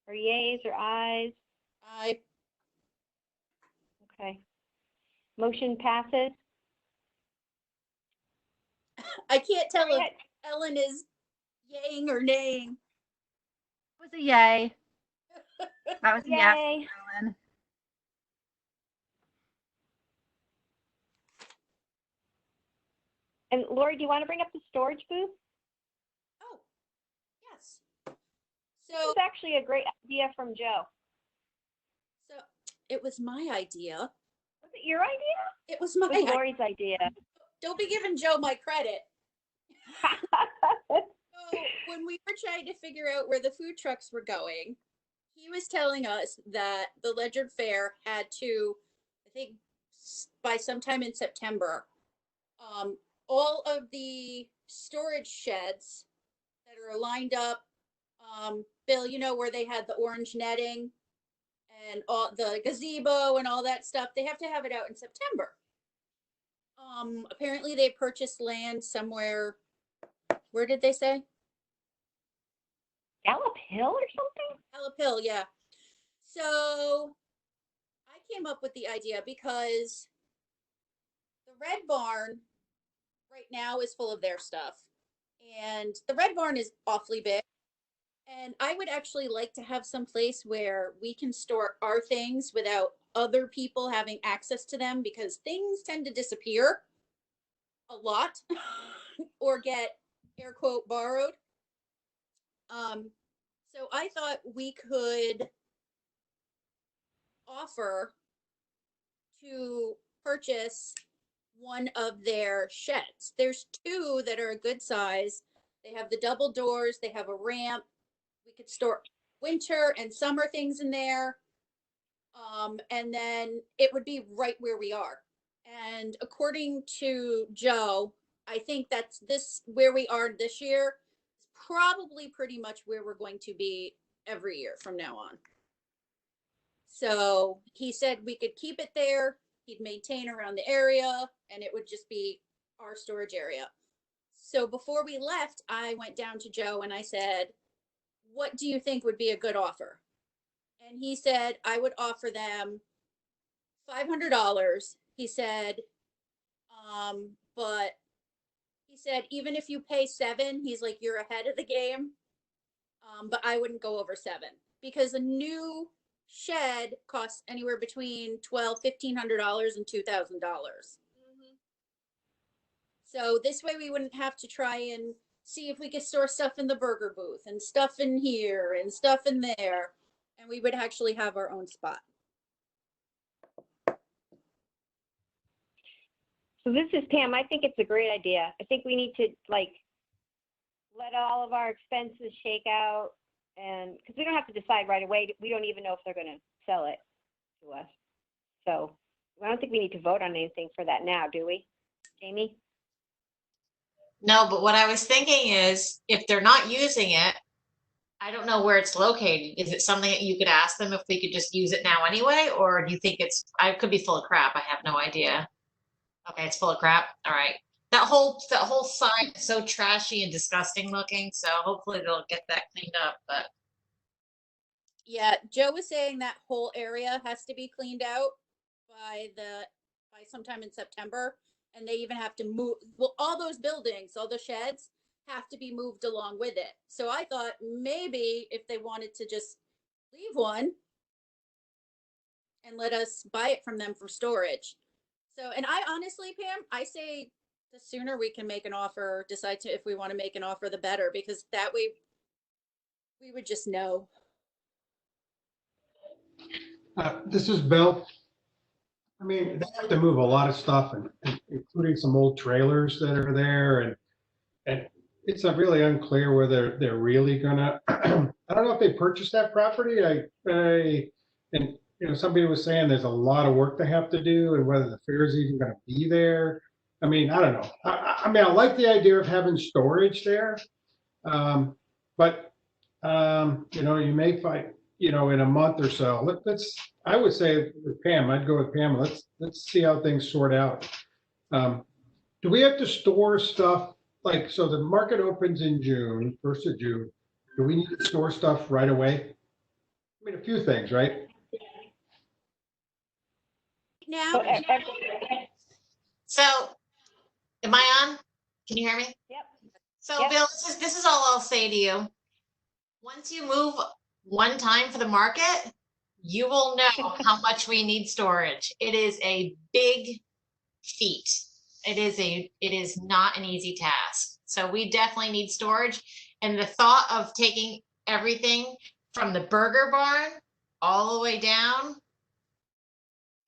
Or yays or ayes? Okay. Motion passes. I can't tell Go if ahead. Ellen is yaying or naying. Was a yay. That was a yes, Yay. Ellen. And Lori, do you want to bring up the storage booth? Oh, yes. This So, is actually a great idea from Joe. so it was my idea. Was it your idea? It was my It was idea. Lori's idea. Don't be giving Joe my credit. So when we were trying to figure out where the food trucks were going, he was telling us that the Ledyard Fair had to, I think, by sometime in September, all of the storage sheds that are lined up, Bill, you know, where they had the orange netting and all the gazebo and all that stuff, they have to have it out in September. Apparently they purchased land somewhere. Where did they say? Gallop Hill or something? Gallup Hill, yeah. So I came up with the idea because the Red Barn right now is full of their stuff. And the Red Barn is awfully big. And I would actually like to have some place where we can store our things without other people having access to them, because things tend to disappear a lot or get air quote borrowed. So I thought we could offer to purchase one of their sheds. There's two that are a good size. They have the double doors, they have a ramp. We could store winter and summer things in there. And then it would be right where we are. And according to Joe, I think that's where we are this year is probably pretty much where we're going to be every year from now on. So he said we could keep it there. He'd maintain around the area and it would just be our storage area. So before we left, I went down to Joe and I said, what do you think would be a good offer? And he said, I would offer them $500. He said, but he said, even if you pay $7, he's like, you're ahead of the game. But I wouldn't go over $7 because a new shed costs anywhere between $1,500 and $2,000. So this way we wouldn't have to try and see if we could store stuff in the burger booth and stuff in here and stuff in there. And we would actually have our own spot. So this is Pam. I think it's a great idea. I think we need to like let all of our expenses shake out, and because we don't have to decide right away. We don't even know if they're going to sell it to us. So I don't think we need to vote on anything for that now, do we, Amy? No, but what I was thinking is if they're not using it, I don't know where it's located. Is it something that you could ask them if we could just use it now anyway? Or do you think I could be full of crap. I have no idea. Okay, it's full of crap. All right. That whole side is so trashy and disgusting looking. So hopefully they'll get that cleaned up. But Yeah, Joe was saying that whole area has to be cleaned out by sometime in September. And they even have to move, well, all those buildings, all the sheds have to be moved along with it. So I thought maybe if they wanted to just leave one and let us buy it from them for storage. So, and I honestly, Pam, I say the sooner we can make an offer, decide to, if we want to make an offer, the better, because that way we would just know. This is Bill. I mean, they have to move a lot of stuff, including some old trailers that are there, and it's really unclear whether they're really gonna. I don't know if they purchased that property. And somebody was saying there's a lot of work they have to do, and whether the fair is even going to be there. I mean, I don't know. I mean, I like the idea of having storage there, but you may find, in a month or so. I would say with Pam, I'd go with Pam. Let's see how things sort out. Do we have to store stuff so the market opens in June, 1st of June? Do we need to store stuff right away? I mean, a few things, right? Now, so am I on? Can you hear me? Yep. So Yep. Bill, this is all I'll say to you. Once you move one time for the market, you will know how much we need storage. It is a big feat. It is not an easy task. So we definitely need storage. And the thought of taking everything from the burger barn all the way down,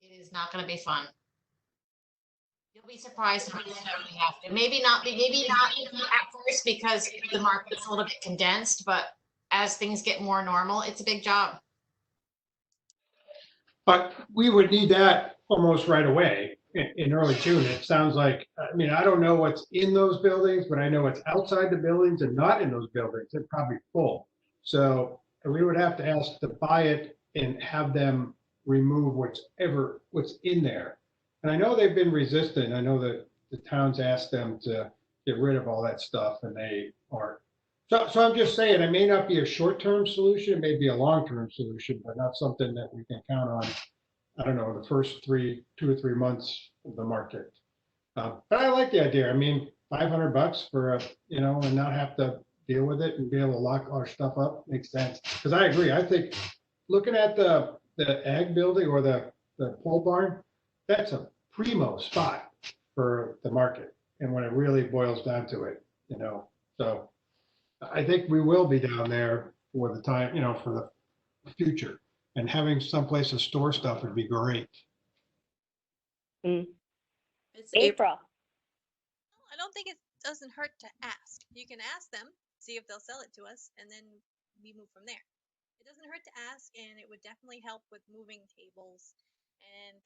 it is not going to be fun. You'll be surprised how much stuff we have to. Maybe not at first because the market's a little bit condensed, but as things get more normal, it's a big job. But we would need that almost right away in early June. It sounds like, I mean, I don't know what's in those buildings, but I know what's outside the buildings and not in those buildings. They're probably full. So we would have to ask to buy it and have them remove what's in there. And I know they've been resistant. I know that the town's asked them to get rid of all that stuff and they aren't. So I'm just saying, it may not be a short-term solution, it may be a long-term solution, but not something that we can count on, I don't know, the first 2 or 3 months of the market. But I like the idea. I mean, $500 for and not have to deal with it and be able to lock our stuff up makes sense. Because I agree. I think looking at the ag building or the pole barn, that's a primo spot for the market. And when it really boils down to it, so I think we will be down there for the time, for the future. And having someplace to store stuff would be great. it's April. I don't think it doesn't hurt to ask. You can ask them, see if they'll sell it to us, and then we move from there. It doesn't hurt to ask, and it would definitely help with moving tables and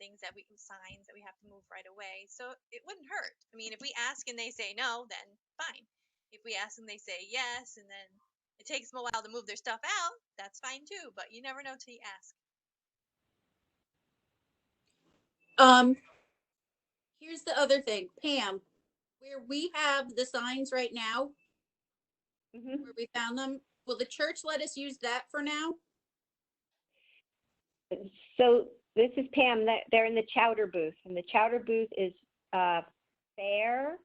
signs that we have to move right away. So it wouldn't hurt. I mean, if we ask and they say no, then fine. If we ask them, they say yes, and then it takes them a while to move their stuff out. That's fine too, but you never know till you ask. Here's the other thing, Pam, where we have the signs right now, Mhm. where we found them, will the church let us use that for now? So this is Pam. They're in the chowder booth, and the chowder booth is fair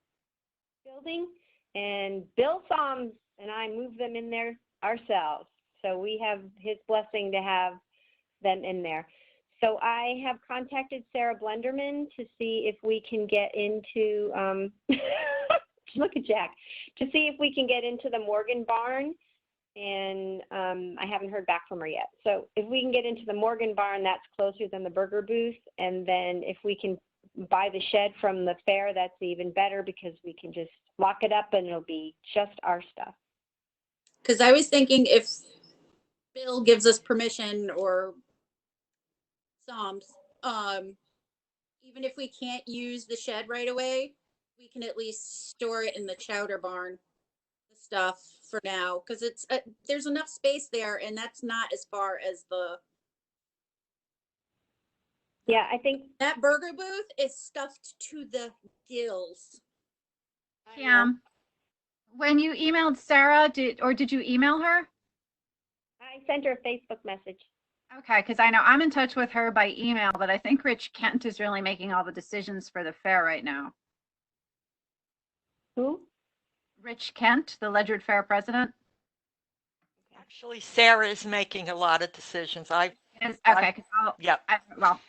building, and Bill Soms and I moved them in there ourselves. So we have his blessing to have them in there. So I have contacted Sarah Blenderman to see if we can get into, look at Jack, to see if we can get into the Morgan barn. And I haven't heard back from her yet. So if we can get into the Morgan barn, that's closer than the burger booth. And then if we can buy the shed from the fair, that's even better because we can just lock it up and it'll be just our stuff. Because I was thinking if Bill gives us permission or Psalms, even if we can't use the shed right away, we can at least store it in the chowder barn, the stuff for now, because it's there's enough space there, and that's not as far as the Yeah, I think that burger booth is stuffed to the gills. Pam, when you emailed Sarah, did you email her? I sent her a Facebook message. Okay, because I know I'm in touch with her by email, but I think Rich Kent is really making all the decisions for the fair right now. Who? Rich Kent, the Ledyard Fair president. Actually, Sarah is making a lot of decisions. Okay, well,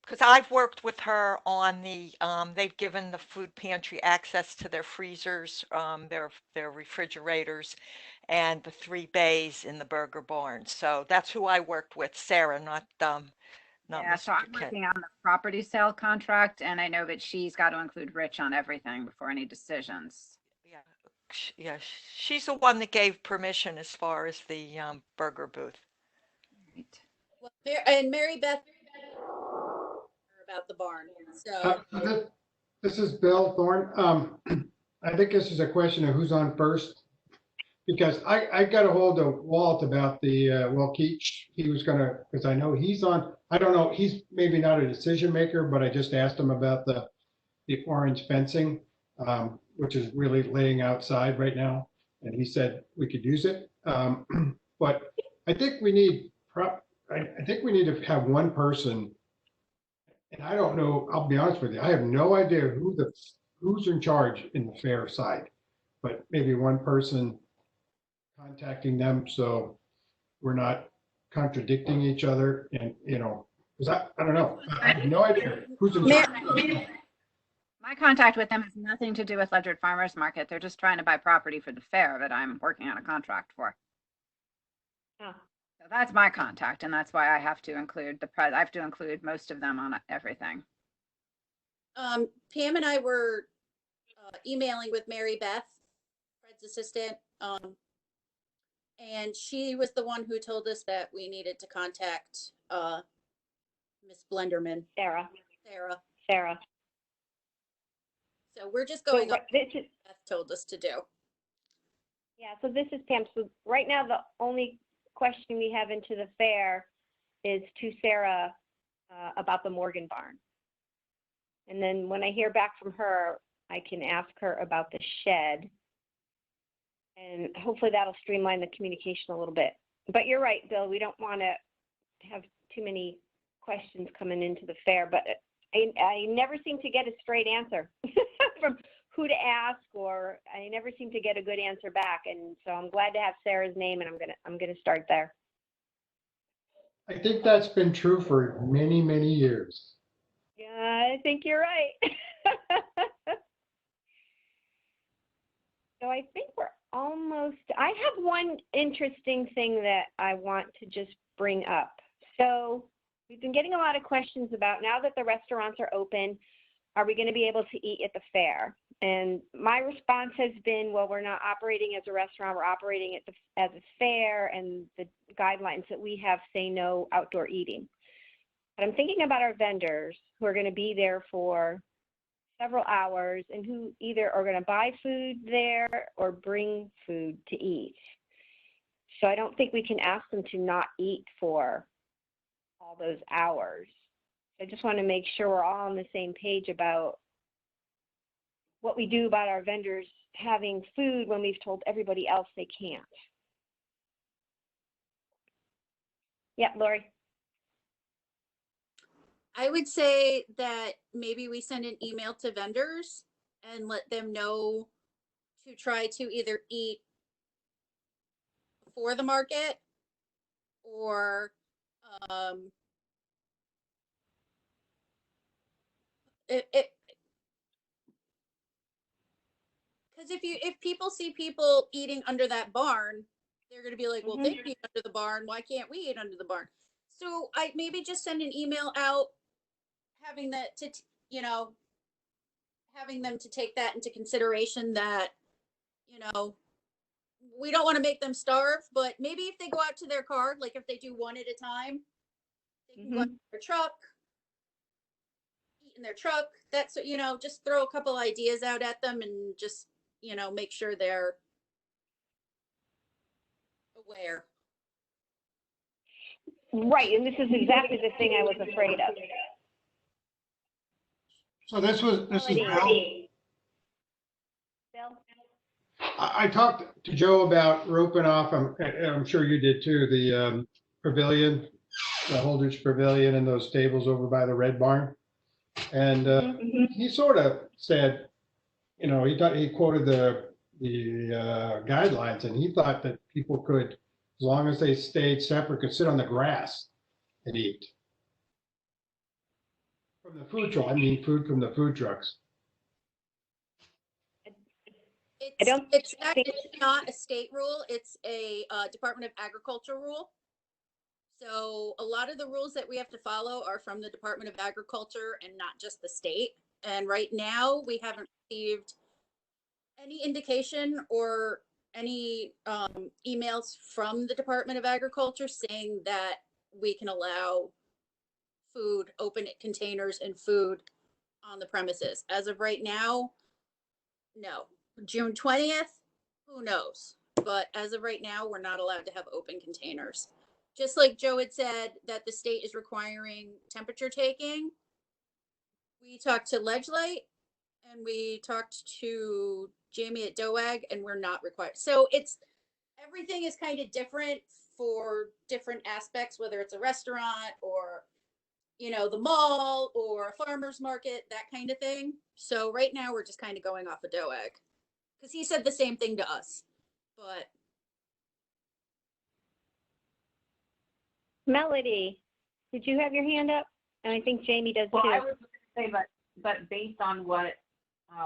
because I've worked with her on the, they've given the food pantry access to their freezers, their refrigerators, and the 3 bays in the burger barn. So that's who I worked with, Sarah, not yeah, so Mr. I'm Kent. working on the property sale contract, and I know that she's got to include Rich on everything before any decisions. Yeah, she's the one that gave permission as far as the burger booth. Right. Well, and Mary Beth about the barn. So This is Bill Thorne. I think this is a question of who's on first. Because I got a hold of Walt about the, Keach, he was gonna, because I know he's on, I don't know, he's maybe not a decision maker, but I just asked him about the orange fencing, which is really laying outside right now. And he said we could use it. But I think we need, I think we need to have one person. And I don't know, I'll be honest with you, I have no idea who's in charge in the fair side, but maybe one person contacting them so we're not contradicting each other and, because I don't know. I have no idea who's in charge. My contact with them has nothing to do with Ledyard Farmers Market. They're just trying to buy property for the fair that I'm working on a contract for. Oh. So that's my contact, and that's why I have to include I have to include most of them on everything. Pam and I were emailing with Mary Beth, Fred's assistant, and she was the one who told us that we needed to contact Miss Blenderman. Sarah. So we're just going so on this what is, Beth told us to do. Yeah, so this is Pam. So right now, the only question we have into the fair is to Sarah about the Morgan barn. And then when I hear back from her, I can ask her about the shed. And hopefully that'll streamline the communication a little bit. But you're right, Bill, we don't want to have too many questions coming into the fair, but I never seem to get a straight answer from who to ask, or I never seem to get a good answer back. And so I'm glad to have Sarah's name, and I'm gonna start there. I think that's been true for many, many years. Yeah, I think you're right. So I think we're almost, I have one interesting thing that I want to just bring up. So we've been getting a lot of questions about, now that the restaurants are open, are we going to be able to eat at the fair? And my response has been, well, we're not operating as a restaurant, we're operating as a fair, and the guidelines that we have say no outdoor eating. But I'm thinking about our vendors who are going to be there for several hours and who either are going to buy food there or bring food to eat. So I don't think we can ask them to not eat for all those hours. I just want to make sure we're all on the same page about what we do about our vendors having food when we've told everybody else they can't. Yeah, Lori. I would say that maybe we send an email to vendors and let them know to try to either eat before the market or it because if people see people eating under that barn, they're going to be like, well, they eat under the barn, why can't we eat under the barn? So I maybe just send an email out having that to having them to take that into consideration, that we don't want to make them starve, but maybe if they go out to their car, like if they do one at a time, they can go out to their truck, eat in their truck. That's just throw a couple ideas out at them and just make sure they're aware. Right, and this is exactly the thing I was afraid of. So this is Bill. Bill? I talked to Joe about roping off, and I'm sure you did too, the pavilion, the Holdridge Pavilion and those tables over by the Red Barn. And he sort of said, he quoted the guidelines, and he thought that people could, as long as they stayed separate, could sit on the grass and eat. From the food truck, I mean food from the food trucks. It's actually not a state rule. It's a Department of Agriculture rule. So a lot of the rules that we have to follow are from the Department of Agriculture and not just the state. And right now we haven't received any indication or any emails from the Department of Agriculture saying that we can allow food, open containers and food on the premises. As of right now, no. June 20th, who knows? But as of right now, we're not allowed to have open containers. Just like Joe had said that the state is requiring temperature taking, we talked to Ledgelight and we talked to Jamie at DOAG, and we're not required. So everything is kind of different for different aspects, whether it's a restaurant or the mall or a farmer's market, that kind of thing. So right now we're just kind of going off of DOAG because he said the same thing to us. But Melody, did you have your hand up? And I think Jamie does too. Well, I was going to say, but based on what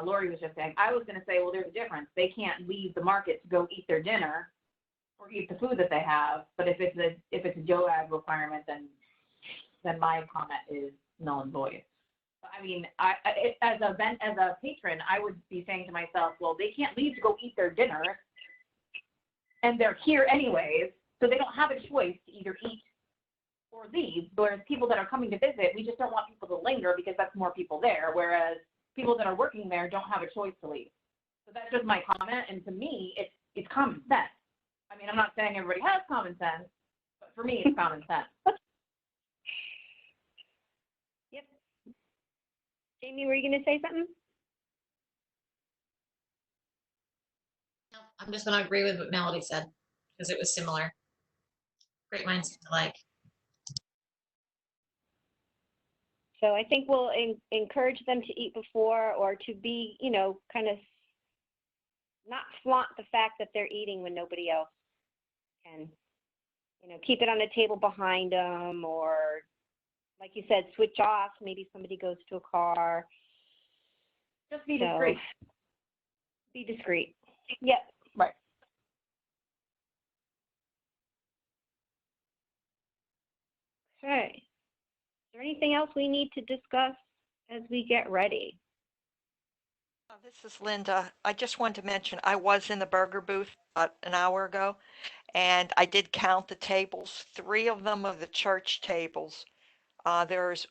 Lori was just saying, I was going to say, well, there's a difference. They can't leave the market to go eat their dinner or eat the food that they have. But if it's a DOAG requirement, then my comment is null and void. I mean, as a patron, I would be saying to myself, well, they can't leave to go eat their dinner, and they're here anyways, so they don't have a choice to either eat or leave. Whereas people that are coming to visit, we just don't want people to linger because that's more people there. Whereas people that are working there don't have a choice to leave. So that's just my comment. And to me, it's common sense. I mean, I'm not saying everybody has common sense, but for me, it's common sense. Yep. Jamie, were you going to say something? No, I'm just going to agree with what Melody said because it was similar. Great minds alike. So I think we'll encourage them to eat before, or to be, kind of not flaunt the fact that they're eating when nobody else can. Keep it on the table behind them, or like you said, switch off. Maybe somebody goes to a car. Just be discreet. Be discreet. Yep. Right. Okay. Is there anything else we need to discuss as we get ready? This is Linda. I just wanted to mention I was in the burger booth about an hour ago, and I did count the tables. 3 of them are the church tables. There's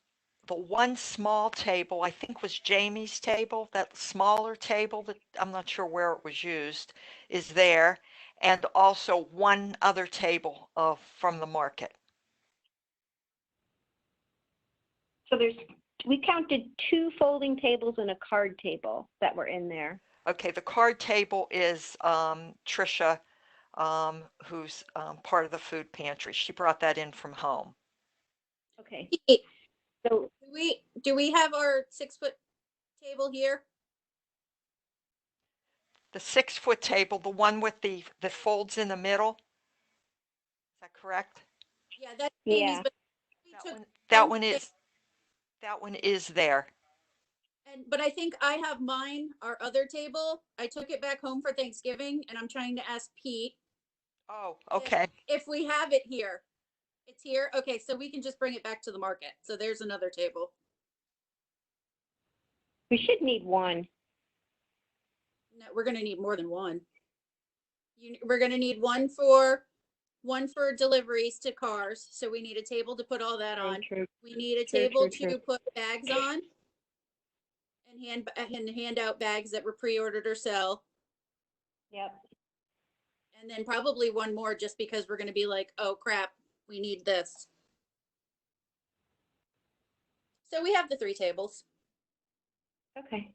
the one small table, I think was Jamie's table, that smaller table that I'm not sure where it was used, is there, and also one other table from the market. So we counted 2 folding tables and a card table that were in there. Okay, the card table is Trisha, who's part of the food pantry. She brought that in from home. Okay. Pete, So do we have our 6-foot table here? The 6-foot table, the one with the folds in the middle. Is that correct? Yeah, that's yeah. Amy's, but we That took one, that home one today, is there. but I think I have mine, our other table. I took it back home for Thanksgiving, and I'm trying to ask Pete Oh, okay. if we have it here. It's here. Okay, so we can just bring it back to the market. So there's another table. We should need one. No, we're going to need more than one. We're going to need one for deliveries to cars. So we need a table to put all that on. True. We need a True, table true, to true. put bags on and hand out bags that were pre-ordered or sell. Yep. And then probably one more just because we're going to be like, oh crap, we need this. So we have the 3 tables. Okay.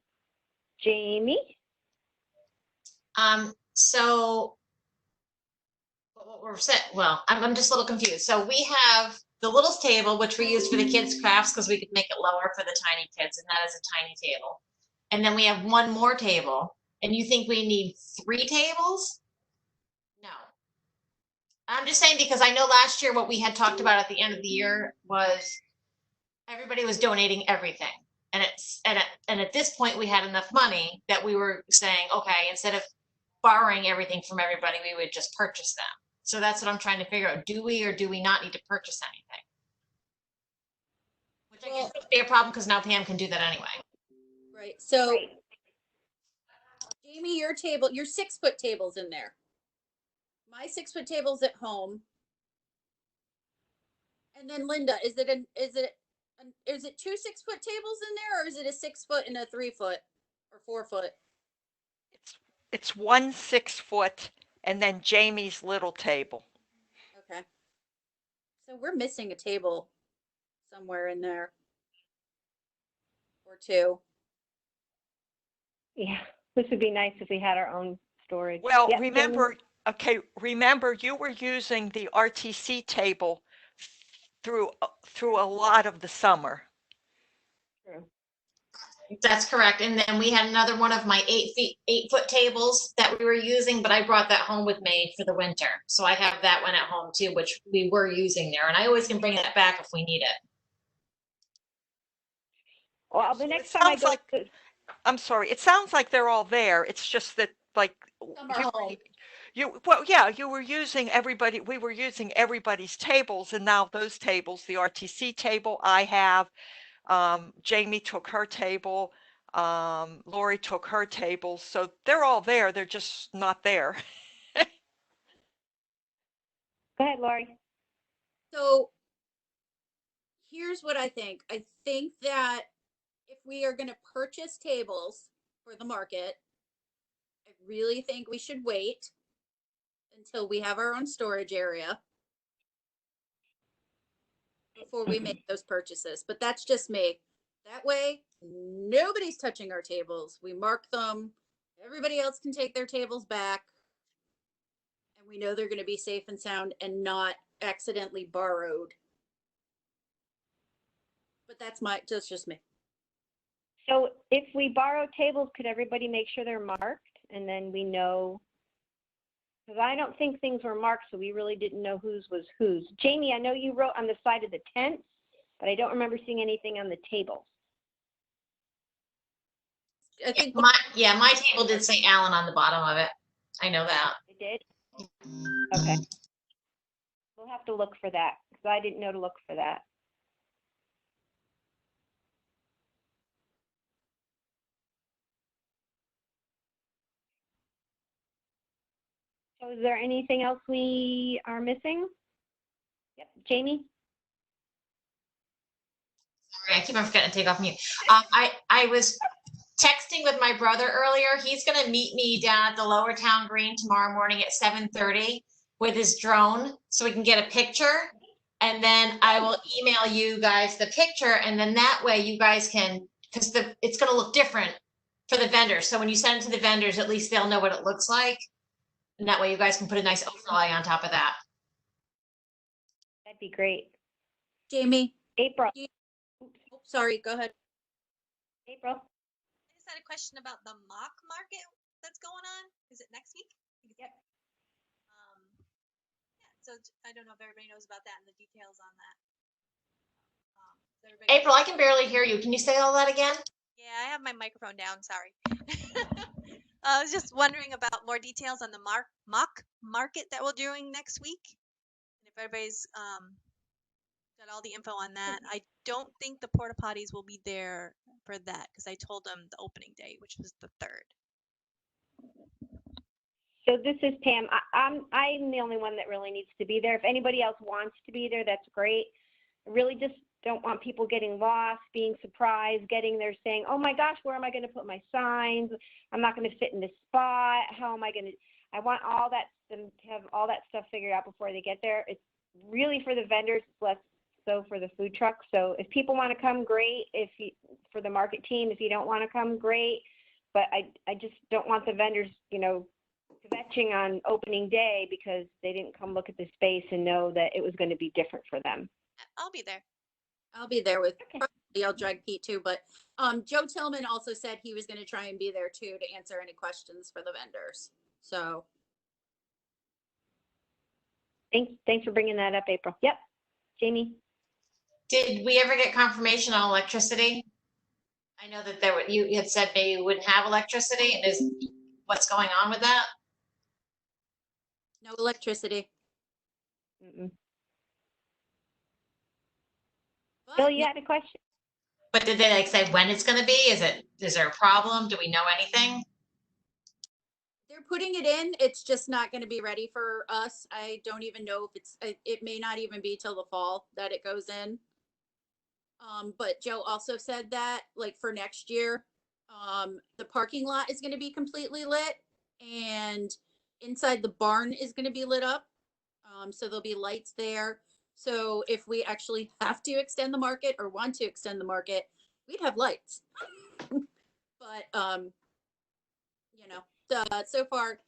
Jamie? So what we're set, well, I'm just a little confused. So we have the little table, which we use for the kids' crafts because we could make it lower for the tiny kids, and that is a tiny table. And then we have one more table, and you think we need 3 tables? No. I'm just saying because I know last year what we had talked about at the end of the year was everybody was donating everything. And at this point we had enough money that we were saying, okay, instead of borrowing everything from everybody, we would just purchase them. So that's what I'm trying to figure out. Do we or do we not need to purchase anything? Which I guess would be a problem because now Pam can do that anyway. Right. So Right. Jamie, your 6-foot table's in there. My 6-foot table's at home. And then Linda, is it 2 6-foot tables in there, or is it a 6-foot and a 3-foot or 4-foot? It's one 6-foot and then Jamie's little table. Okay. So we're missing a table somewhere in there. Or 2. Yeah. This would be nice if we had our own storage. Well, Yep, remember you were using the RTC table through a lot of the summer. True. That's correct. And then we had another one of my 8-foot tables that we were using, but I brought that home with me for the winter. So I have that one at home too, which we were using there. And I always can bring that back if we need it. Well, So the next time I go to, I'm sorry, it sounds like they're all there. It's just that like Some are home. we were using everybody's tables, and now those tables, the RTC table I have, Jamie took her table, Lori took her table, so they're all there. They're just not there. go ahead, Lori. So here's what I think. I think that if we are going to purchase tables for the market, I really think we should wait until we have our own storage area before we make those purchases. But that's just me. That way, nobody's touching our tables. We mark them. Everybody else can take their tables back. And we know they're going to be safe and sound and not accidentally borrowed. But that's just me. So if we borrow tables, could everybody make sure they're marked and then we know? Because I don't think things were marked, so we really didn't know whose was whose. Jamie, I know you wrote on the side of the tent, but I don't remember seeing anything on the tables. I think My table did say Alan on the bottom of it. I know that. It did? Okay. We'll have to look for that because I didn't know to look for that. So is there anything else we are missing? Yep, Jamie? Sorry, I keep on forgetting to take off mute. I was texting with my brother earlier. He's going to meet me down at the Lower Town Green tomorrow morning at 7:30 with his drone so we can get a picture. And then I will email you guys the picture. And then that way you guys can, because it's going to look different for the vendors. So when you send it to the vendors, at least they'll know what it looks like. And that way you guys can put a nice overlay on top of that. That'd be great. Jamie. April. Oh, sorry, go ahead. April. I just had a question about the mock market that's going on. Is it next week? Yep. Yeah, so I don't know if everybody knows about that and the details on that. April, I can barely hear you. Can you say all that again? Yeah, I have my microphone down. Sorry. I was just wondering about more details on the mock market that we're doing next week. And if everybody's got all the info on that. I don't think the porta potties will be there for that because I told them the opening day, which was the 3rd. So this is Pam. I'm the only one that really needs to be there. If anybody else wants to be there, that's great. I really just don't want people getting lost, being surprised, getting there saying, oh my gosh, where am I going to put my signs? I'm not going to fit in this spot. How am I going to? I want all that to have all that stuff figured out before they get there. It's really for the vendors, it's less so for the food truck. So if people want to come, great. For the market team, if you don't want to come, great. But I just don't want the vendors, kvetching on opening day because they didn't come look at the space and know that it was going to be different for them. I'll be there. I'll be there with, Okay. probably I'll drag Pete too, but Joe Tillman also said he was going to try and be there too to answer any questions for the vendors. So. Thanks for bringing that up, April. Yep. Jamie? Did we ever get confirmation on electricity? I know that you had said maybe you wouldn't have electricity. And what's going on with that? No electricity. Mm-mm. But Bill, you had a question? But did they say when it's going to be? Is there a problem? Do we know anything? they're putting it in. It's just not going to be ready for us. I don't even know if it may not even be till the fall that it goes in. But Joe also said that like for next year, the parking lot is going to be completely lit and inside the barn is going to be lit up. So there'll be lights there. So if we actually have to extend the market or want to extend the market, we'd have lights. But, so far,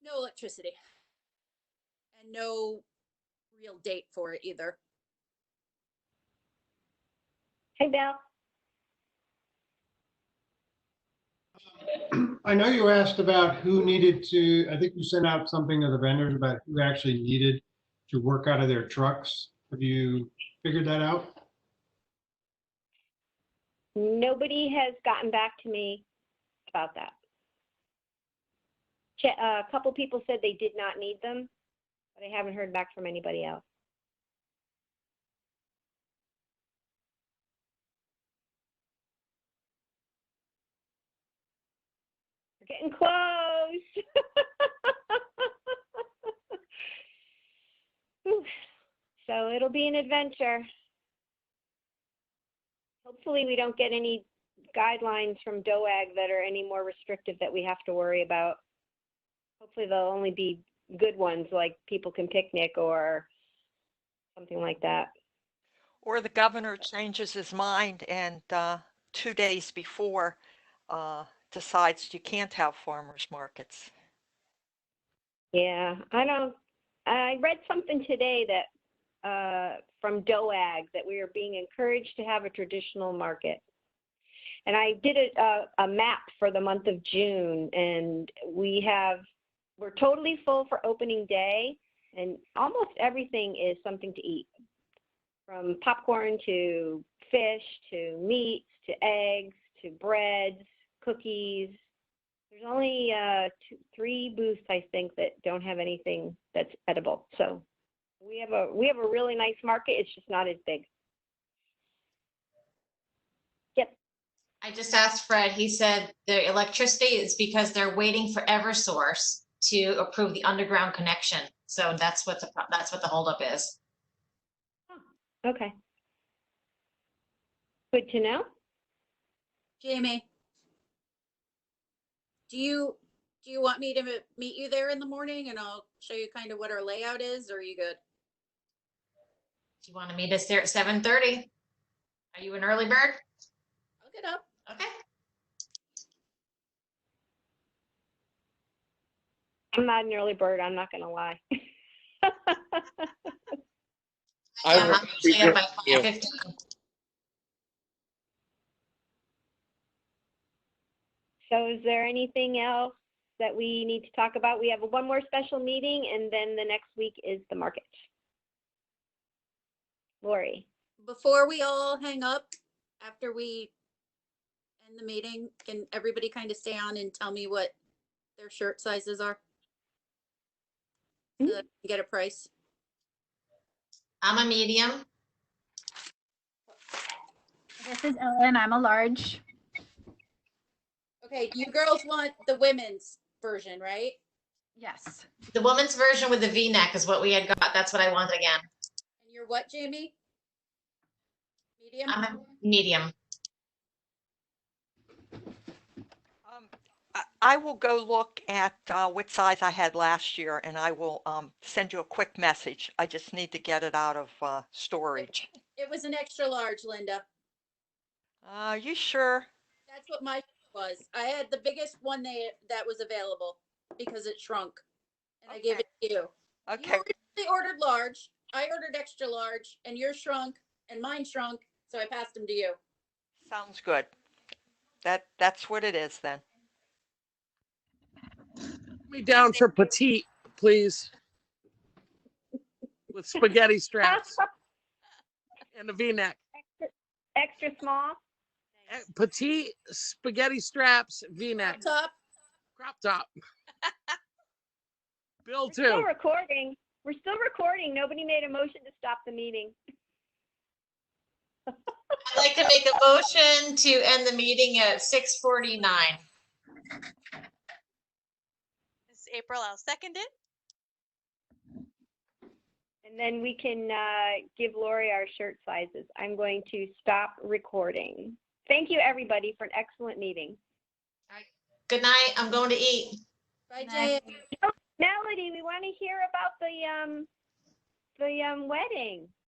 no electricity and no real date for it either. Hey, Bill. I know you asked about who needed to, I think you sent out something to the vendors about who actually needed to work out of their trucks. Have you figured that out? Nobody has gotten back to me about that. A couple people said they did not need them, but I haven't heard back from anybody else. We're getting close. So it'll be an adventure. Hopefully we don't get any guidelines from DOAG that are any more restrictive that we have to worry about. Hopefully they'll only be good ones, like people can picnic or something like that. Or the governor changes his mind and 2 days before decides you can't have farmers markets. Yeah, I read something today that from DOAG that we are being encouraged to have a traditional market. And I did a map for the month of June, and we're totally full for opening day, and almost everything is something to eat, from popcorn to fish to meats to eggs to breads, cookies. There's only 3 booths, I think, that don't have anything that's edible. So we have a really nice market. It's just not as big. Yep. I just asked Fred. He said the electricity is because they're waiting for EverSource to approve the underground connection. So that's what the holdup is. Oh, okay. Good to know. Jamie, do you want me to meet you there in the morning and I'll show you kind of what our layout is, or are you good? If you want to meet us there at 7:30, are you an early bird? I'll get up. Okay. I'm not an early bird, I'm not gonna lie. I'm usually up by Yeah. 5:15. So is there anything else that we need to talk about? We have one more special meeting and then the next week is the market. Lori. Before we all hang up, after we end the meeting, can everybody kind of stay on and tell me what their shirt sizes are? So that I can get a price. I'm a medium. This is Ellen. I'm a large. Okay, you girls want the women's version, right? Yes. The woman's version with the V-neck is what we had got. That's what I want again. And you're what, Jamie? Medium? I'm a medium. I will go look at what size I had last year, and I will send you a quick message. I just need to get it out of storage. It was an extra large, Linda. You sure? That's what my was. I had the biggest one that was available because it shrunk. And I gave it to you. Okay. You originally ordered large. I ordered extra large, and yours shrunk, and mine shrunk, so I passed them to you. Sounds good. That's what it is then. Me down for petite, please. With spaghetti straps and a V-neck. Extra small? Petite, spaghetti straps, V-neck. Crop top. Bill We're still too. recording. We're still recording. Nobody made a motion to stop the meeting. I'd like to make a motion to end the meeting at 6:49. This is April. I'll second it. And then we can give Lori our shirt sizes. I'm going to stop recording. Thank you, everybody, for an excellent meeting. Good night. I'm going to eat. Bye, Jay. Melody, we want to hear about the wedding.